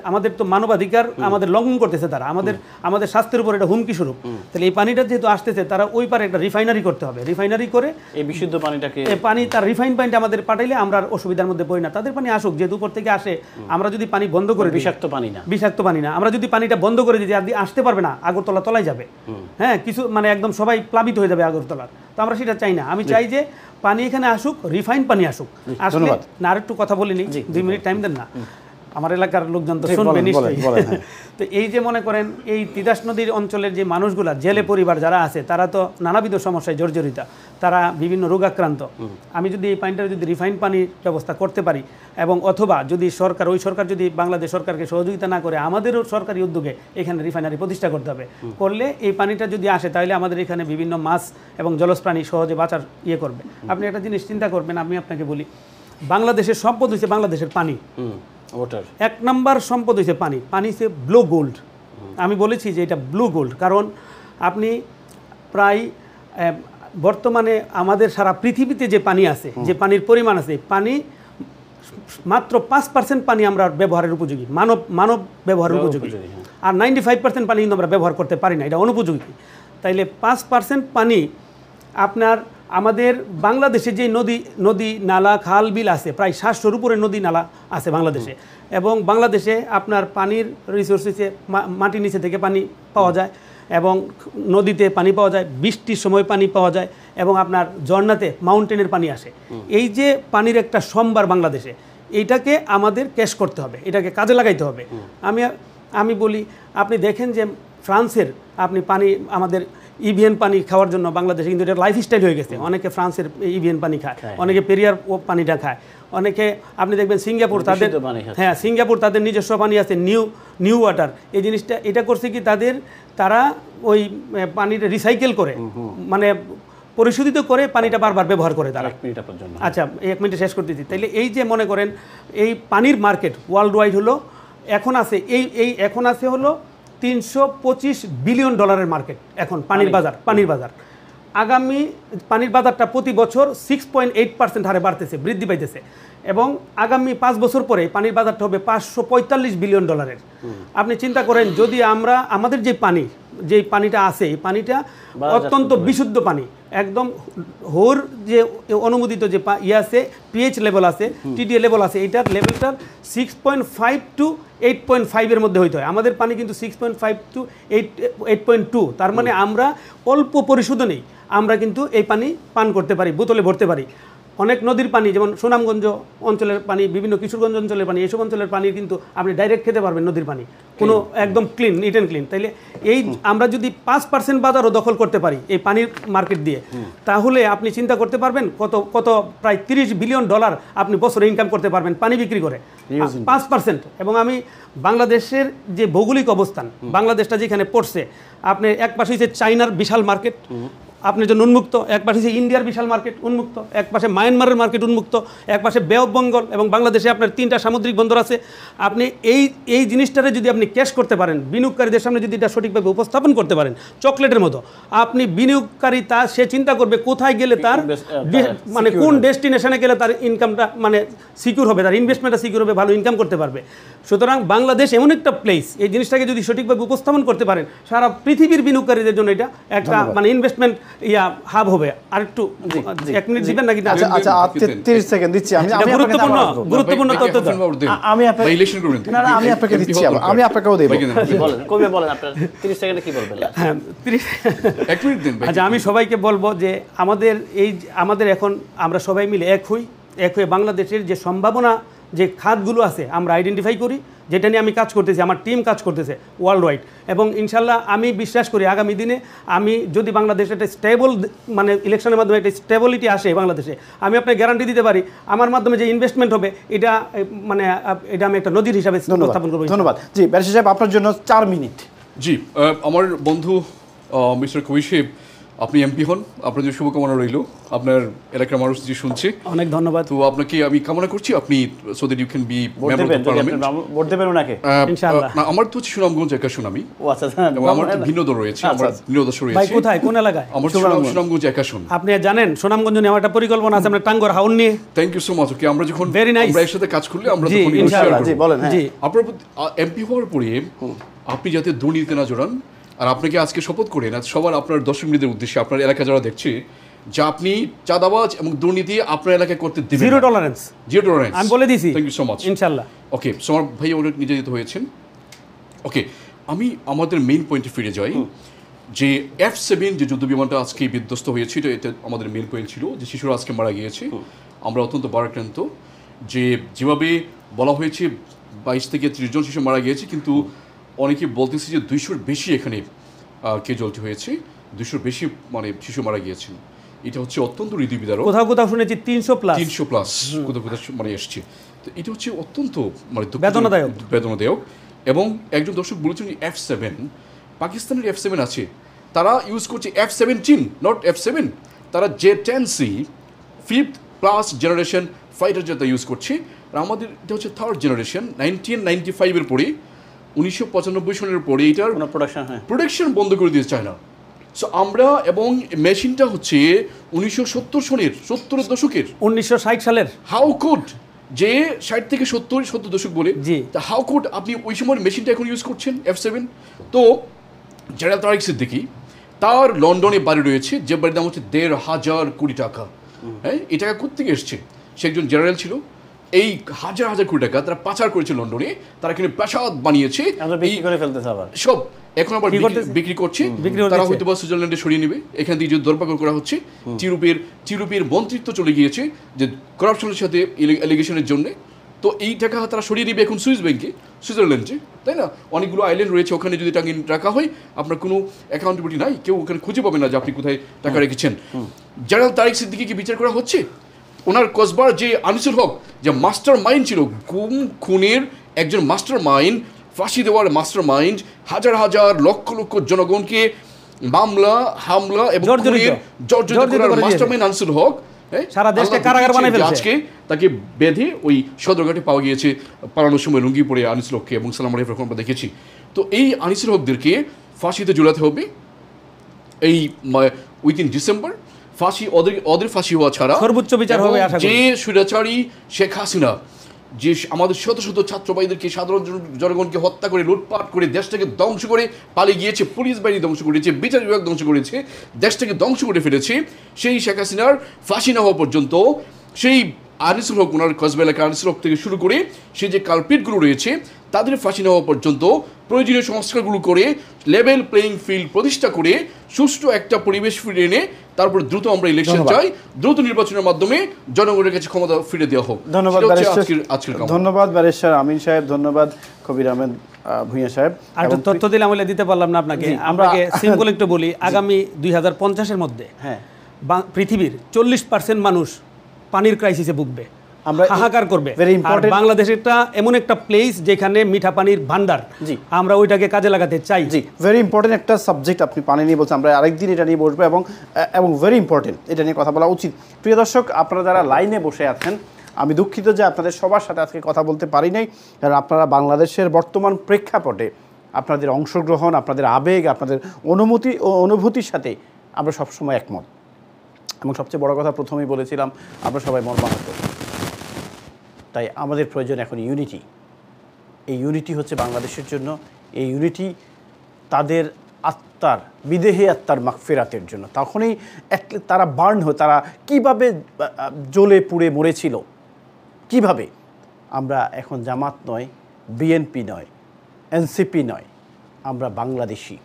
আমাদের তো মানবাধিকার আমাদের লঙ্ঘন করতেছে, তারা আমাদের স্বাস্থ্যের উপর এটা হুমকি স্বরূপ, তাহলে এই পানিটা যেহেতু আসতেছে তারা ওই পারে একটা রিফাইনারি করতে হবে। রিফাইনারি করে এই বিশুদ্ধ পানিটাকে, এই পানি তার রিফাইন পানিটা আমাদের পাঠাইলে আমরা অসুবিধার মধ্যে পড়ি না। তাদের পানি আসুক, যেহেতু উপর থেকে আসে, আমরা যদি পানি বন্ধ করে, বিষাক্ত পানি না, আমরা যদি পানিটা বন্ধ করে দিই, আসতে পারবে না, আগরতলা তলায় যাবে। হ্যাঁ, কিছু মানে একদম সবাই প্লাবিত হয়ে যাবে আগরতলার। তো আমরা সেটা চাই না। আমি চাই যে পানি এখানে আসুক, রিফাইন পানি আসুক। আসলে না, আরেকটু কথা বলিনি, 2 মিনিট টাইম দেন না, আমার এলাকার লোকজন তো শুনবে নিশ্চয়ই। তো এই যে মনে করেন এই তিতাস নদীর অঞ্চলের যে মানুষগুলা, জেলে পরিবার যারা আছে, তারা তো নানাবিধ সমস্যায় জর্জরিত, তারা বিভিন্ন রোগাক্রান্ত। আমি যদি এই পানিটা যদি রিফাইন পানির ব্যবস্থা করতে পারি, এবং অথবা যদি ওই সরকার যদি বাংলাদেশ সরকারকে সহযোগিতা না করে, আমাদেরও সরকারি উদ্যোগে এখানে রিফাইনারি প্রতিষ্ঠা করতে হবে। করলে এই পানিটা যদি আসে, তাহলে আমাদের এখানে বিভিন্ন মাছ এবং জলজ প্রাণী সহজে বাঁচার করবে। আপনি একটা জিনিস চিন্তা করবেন, আমি আপনাকে বলি, বাংলাদেশের সম্পদ হচ্ছে বাংলাদেশের পানি। 1 নম্বর সম্পদ হচ্ছে পানি। পানি হচ্ছে ব্লু গোল্ড। আমি বলেছি যে এটা ব্লু গোল্ড, কারণ আপনি প্রায় বর্তমানে আমাদের সারা পৃথিবীতে যে পানি আছে, যে পানির পরিমাণ আছে, পানি মাত্র 5% পানি আমরা ব্যবহারের উপযোগী, মানব ব্যবহারের উপযোগী, আর 95% পানি কিন্তু আমরা ব্যবহার করতে পারি না, এটা অনুপযোগী। তাইলে 5% পানি আপনার আমাদের বাংলাদেশে যে নদী নালা খাল বিল আছে, প্রায় 700-র উপরে নদী নালা আছে বাংলাদেশে, এবং বাংলাদেশে আপনার পানির রিসোর্সেসে মাটির নিচে থেকে পানি পাওয়া যায়, এবং নদীতে পানি পাওয়া যায়, বৃষ্টির সময় পানি পাওয়া যায়, এবং আপনার ঝর্ণাতে মাউন্টেনের পানি আসে। এই যে পানির একটা সম্ভার বাংলাদেশে, এইটাকে আমাদের ক্যাশ করতে হবে, এটাকে কাজে লাগাইতে হবে। আমি বলি, আপনি দেখেন যে ফ্রান্সের আপনি পানি আমাদের ইভিএন পানি খাওয়ার জন্য বাংলাদেশে কিন্তু এটা লাইফস্টাইল হয়ে গেছে। অনেকে ফ্রান্সের ইভিএন পানি খায়, অনেকে পেরিয়ার পানিটা খায়, অনেকে আপনি দেখবেন সিঙ্গাপুর তাদের হ্যাঁ সিঙ্গাপুর তাদের নিজস্ব পানি আছে নিউ ওয়াটার। এই জিনিসটা এটা করছে কি তারা ওই পানিটা রিসাইকেল করে মানে পরিশোধিত করে পানিটা বারবার ব্যবহার করে তারা। আচ্ছা 1 মিনিটে শেষ করতেছি। তাইলে এই যে মনে করেন এই পানির মার্কেট ওয়ার্ল্ড ওয়াইড হলো এখন আছে হলো $325 বিলিয়ন মার্কেট এখন পানির বাজার। আগামী পানির বাজারটা প্রতি বছর 6.8% হারে বাড়তেছে, বৃদ্ধি পাইতেছে, এবং আগামী 5 বছর পরে পানির বাজারটা হবে $545 বিলিয়ন। আপনি চিন্তা করেন যদি আমরা আমাদের যে পানিটা আছে এই পানিটা অত্যন্ত বিশুদ্ধ পানি, একদম হোর যে অনুমোদিত যে আছে পিএইচ লেভেল আছে, টিডিএ লেভেল আছে, এইটার লেভেলটার 6.5 to 8.5 এর মধ্যে হইতে হয়। আমাদের পানি কিন্তু 6.5 to 8.2, তার মানে আমরা অল্প পরিশোধনেই আমরা কিন্তু এই পানি পান করতে পারি, বোতলে ভরতে পারি। অনেক নদীর পানি যেমন সুনামগঞ্জ অঞ্চলের পানি, বিভিন্ন কিশোরগঞ্জ অঞ্চলের পানি, এইসব অঞ্চলের পানি কিন্তু আপনি ডাইরেক্ট খেতে পারবেন নদীর পানি, কোনো একদম ক্লিন, নিট অ্যান্ড ক্লিন। তাইলে এই আমরা যদি 5% বাজারও দখল করতে পারি এই পানির মার্কেট দিয়ে, তাহলে আপনি চিন্তা করতে পারবেন কত প্রায় $30 বিলিয়ন আপনি বছরে ইনকাম করতে পারবেন পানি বিক্রি করে 5%। এবং আমি বাংলাদেশের যে ভৌগোলিক অবস্থান, বাংলাদেশটা যেখানে পড়ছে, আপনি এক পাশে হচ্ছে চায়নার বিশাল মার্কেট আপনার জন্য উন্মুক্ত, এক পাশে যে ইন্ডিয়ার বিশাল মার্কেট উন্মুক্ত, এক পাশে মায়ানমারের মার্কেট উন্মুক্ত, এক পাশে বে অফ বেঙ্গল, এবং বাংলাদেশে আপনার 3টা সামুদ্রিক বন্দর আছে। আপনি এই জিনিসটারে যদি আপনি ক্যাশ করতে পারেন, বিনিয়োগকারীদের সামনে যদি এটা সঠিকভাবে উপস্থাপন করতে পারেন, চকলেটের মতো, আপনি বিনিয়োগকারী সে চিন্তা করবে কোথায় গেলে তার মানে কোন ডেস্টিনেশনে গেলে তার ইনকামটা মানে সিকিউর হবে, তার ইনভেস্টমেন্টটা সিকিউর হবে, ভালো ইনকাম করতে পারবে। সুতরাং বাংলাদেশ এমন একটা প্লেস, এই জিনিসটাকে যদি সঠিকভাবে উপস্থাপন করতে পারেন, সারা পৃথিবীর বিনিয়োগকারীদের জন্য এটা একটা মানে ইনভেস্টমেন্ট হাব হবে। আর একটু 1 মিনিট দিবেন নাকি? আচ্ছা 30 সেকেন্ড দিচ্ছি আমি। গুরুত্বপূর্ণ তথ্য আমি আপনাকে দিচ্ছি, আমি আপনাকেও দেব। বলেন আপনার 30 সেকেন্ডে কি বলবেন? হ্যাঁ 1 মিনিট দিন। আচ্ছা আমি সবাইকে বলবো যে আমাদের এখন আমরা সবাই মিলে এক হয়ে বাংলাদেশের যে সম্ভাবনা যে খাতগুলো আছে আমরা আইডেন্টিফাই করি, যেটা নিয়ে আমি কাজ করতেছি, আমার টিম কাজ করতেছে ওয়ার্ল্ড ওয়াইড, এবং ইনশাল্লাহ আমি বিশ্বাস করি আগামী দিনে আমি যদি বাংলাদেশে একটা স্টেবল মানে ইলেকশনের মাধ্যমে একটা স্টেবিলিটি আসে বাংলাদেশে, আমি আপনাকে গ্যারান্টি দিতে পারি আমার মাধ্যমে যে ইনভেস্টমেন্ট হবে এটা মানে এটা আমি একটা নজির হিসাবে উপস্থাপন করবো। ধন্যবাদ। জি ব্যারিস্টার সাহেব আপনার জন্য 4 মিনিট। জি আমার বন্ধু মিস্টার কবির সাহেব, আপনি এমপি হন, আপনার যে শুভকামনা রইল, আপনার এলাকার মানুষ যে শুনছে অনেক ধন্যবাদ। তো আপনাকে আমি কামনা করছি আপনি so that you can be member of parliament. Vote দেবেন ওনাকে ইনশাআল্লাহ। না আমার তো সুনামগঞ্জ একা শুনামি। ও আচ্ছা, এবং আমার তো ভিন্ন দল রয়েছে, আমার ভিন্ন দল রয়েছে। ভাই কোথায় কোন এলাকায়? আমার সুনামগঞ্জ একা শুন। আপনি জানেন সুনামগঞ্জ নিয়ে আমার একটা পরিকল্পনা আছে, আমরা টাঙ্গর হাউন নিয়ে। Thank you so much. Okay আমরা যখন আমরা একসাথে কাজ করলে আমরা তখন ইনশাআল্লাহ। জি বলেন। জি আপনার এমপি হওয়ার পরে আপনি যাতে দুর্নীতিতে না জড়ান, আর আপনাকে আজকে শপথ করেন সবার আপনার দর্শক মিনিটের উদ্দেশ্যে, আপনার এলাকা যারা দেখছে, যে আপনি চাঁদাবাজ এবং দুর্নীতি আপনার এলাকায় করতে দিবেন। জিরো টলারেন্স আমি বলে দিয়েছি। থ্যাংক ইউ সো মাচ ইনশাআল্লাহ। ওকে সোমার ভাই অনেক নির্যাতিত হয়েছেন। ওকে আমি আমাদের মেইন পয়েন্টে ফিরে যাই, যে F-7 যে যুদ্ধ বিমানটা আজকে বিধ্বস্ত হয়েছে, এটা আমাদের মেইন পয়েন্ট ছিল, যে শিশুরা আজকে মারা গিয়েছে। আমরা অত্যন্ত ভারাক্রান্ত যেভাবে বলা হয়েছে 22 থেকে 30 জন শিশু মারা গিয়েছে, কিন্তু অনেকে বলতেছে যে 200-র বেশি এখানে ক্যাজুয়ালিটি হয়েছে, 200-র বেশি মানে শিশু মারা গিয়েছেন। এটা হচ্ছে অত্যন্ত হৃদয়বিদারক। কোথাও শুনেছি 300 প্লাস কোথাও মানে এসছে। তো এটা হচ্ছে অত্যন্ত মানে বেদনাদায়ক। এবং একজন দর্শক বলেছেন F-7, পাকিস্তানের F-7 আছে, তারা ইউজ করছে F-17 নট F-7, তারা J-10C 5th plus generation fighter jet use করছে। আর আমাদের এটা হচ্ছে 3rd জেনারেশন। 1995-এর পরে 1995 সনের পরে এটার প্রোডাকশন বন্ধ করে দিয়েছে চায়না। সো আমরা এবং মেশিনটা হচ্ছে 1970 সনের 70-এর দশকের 1960 সালের হাউ কুড যে 60 থেকে 70 দশক বলে হাউ কুড আপনি ওই সময়ের মেশিনটা এখন ইউজ করছেন F-7। তো জেনারেল তারিক সিদ্দিকী তার লন্ডনে বাড়ি রয়েছে, যে বাড়ির দাম হচ্ছে 1,500 কোটি টাকা। হ্যাঁ এই টাকা কোত্থেকে এসছে? সে একজন জেনারেল ছিল, এই হাজার কোটি টাকা তারা পাচার করেছে লন্ডনে, তারা এখানে প্রাসাদ বানিয়েছে সব, এখন আবার বিক্রি করছে। তারা হয়তো বা সুইজারল্যান্ডে সরিয়ে নেবে, এখান থেকে যে দরপাকড় করা হচ্ছে। টিউরোপের মন্ত্রিত্ব চলে গিয়েছে যে করাপশনের সাথে এলিগেশনের জন্য, তো এই টাকা তারা সরিয়ে দিবে এখন সুইস ব্যাংকে, সুইজারল্যান্ডে, তাই না? অনেকগুলো আইল্যান্ড রয়েছে, ওখানে যদি টাকা রাখা হয় আপনার কোনো অ্যাকাউন্টেবিলিটি নাই, কেউ ওখানে খুঁজে পাবে না যে আপনি কোথায় টাকা রেখেছেন। জেনারেল তারেক সিদ্দিকীকে বিচার করা হচ্ছে, ওনার কসবার যে আনিসুল হক যে মাস্টার মাইন্ড ছিল, গুম খুনের একজন মাস্টার মাইন্ড, ফাঁসি দেওয়ার মাস্টার মাইন্ড, হাজার হাজার লক্ষ লক্ষ জনগণকে মামলা হামলা এবং জর্জরিত করার মাস্টার মাইন্ড আনিসুল হক, সারা দেশকে কারাগার বানাই ফেলছে। আজকে তাকে বেঁধে ওই সদরঘাটে পাওয়া গিয়েছে পালানোর সময় লুঙ্গি পরে আনিসুল হককে, এবং সালাম আলাইকুম আমরা দেখেছি। তো এই আনিসুল হকদেরকে ফাঁসিতে ঝুলাতে হবে এই উইদিন ডিসেম্বর। ফাঁসি ওদের ফাঁসি হওয়া ছাড়া সর্বোচ্চ বিচার হবে আশা করি। যে স্বৈরাচারী শেখ হাসিনা যে আমাদের শত শত ছাত্র ভাইদেরকে, সাধারণ জনগণকে হত্যা করে, লুটপাট করে, দেশটাকে ধ্বংস করে পালিয়ে গিয়েছে, পুলিশ বাহিনী ধ্বংস করেছে, বিচার বিভাগ ধ্বংস করেছে, দেশটাকে ধ্বংস করে ফেলেছে, সেই শেখ হাসিনার ফাঁসি না হওয়া পর্যন্ত, সেই আনিসুল হক, ওনার কসবা এলাকা আনিসুল হক থেকে শুরু করে সে যে কালপিটগুলো রয়েছে তাদের ফাঁসি না হওয়া পর্যন্ত প্রয়োজনীয় সংস্কারগুলো করে লেভেল প্লেইং ফিল্ড প্রতিষ্ঠা করে সুষ্ঠু একটা পরিবেশ ফিরে এনে তারপর দ্রুত আমরা ইলেকশন চাই, দ্রুত নির্বাচনের মাধ্যমে জনগণের কাছে ক্ষমতা ফিরে দেওয়া হোক। ধন্যবাদ ধন্যবাদ ব্যারিস্টার আমিন সাহেব, ধন্যবাদ কবির আহমেদ ভূঁইয়া সাহেব। আর একটা তথ্য দিলে আমি দিতে পারলাম না আপনাকে, আমাকে সিম্পল একটু বলি। আগামী 2050-এর মধ্যে পৃথিবীর 40% মানুষ পানির ক্রাইসিসে ভুগবে, আমরা হাহাকার করবে। আর বাংলাদেশ একটা এমন একটা প্লেস যেখানে মিঠা পানির ভান্ডার, আমরা ওইটাকে কাজে লাগাতে চাই। জি, ভেরি ইম্পর্টেন্ট একটা সাবজেক্ট আপনি পানি নিয়ে বলছেন, আমরা আরেকদিন এটা নিয়ে বসবো এবং ভেরি ইম্পর্টেন্ট, এটা নিয়ে কথা বলা উচিত। প্রিয় দর্শক, আপনারা যারা লাইনে বসে আছেন, আমি দুঃখিত যে আপনাদের সবার সাথে আজকে কথা বলতে পারি নাই, কারণ আপনারা বাংলাদেশের বর্তমান প্রেক্ষাপটে আপনাদের অংশগ্রহণ, আপনাদের আবেগ, আপনাদের অনুভূতির সাথে আমরা সবসময় একমত। এবং সবচেয়ে বড় কথা প্রথমেই বলেছিলাম, আমরা সবাই মর্মাহত। তাই আমাদের প্রয়োজন এখন ইউনিটি। এই ইউনিটি হচ্ছে বাংলাদেশের জন্য, এই ইউনিটি তাদের আত্মার, বিদেহী আত্মার মাগফিরাতের জন্য। তখনই তারা বার্ন হয়, তারা কিভাবে জ্বলে পুড়ে মরেছিল, কিভাবে। আমরা এখন জামাত নয়, বিএনপি নয়, এনসিপি নয়, আমরা বাংলাদেশি।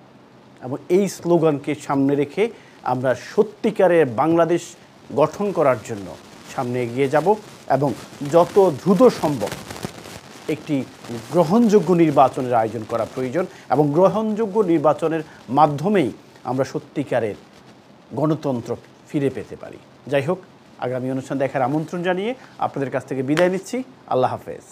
এবং এই স্লোগানকে সামনে রেখে আমরা সত্যিকারের বাংলাদেশ গঠন করার জন্য সামনে এগিয়ে যাব এবং যত দ্রুত সম্ভব একটি গ্রহণযোগ্য নির্বাচনের আয়োজন করা প্রয়োজন, এবং গ্রহণযোগ্য নির্বাচনের মাধ্যমেই আমরা সত্যিকারের গণতন্ত্র ফিরে পেতে পারি। যাই হোক, আগামী অনুষ্ঠান দেখার আমন্ত্রণ জানিয়ে আপনাদের কাছ থেকে বিদায় নিচ্ছি। আল্লাহ হাফেজ।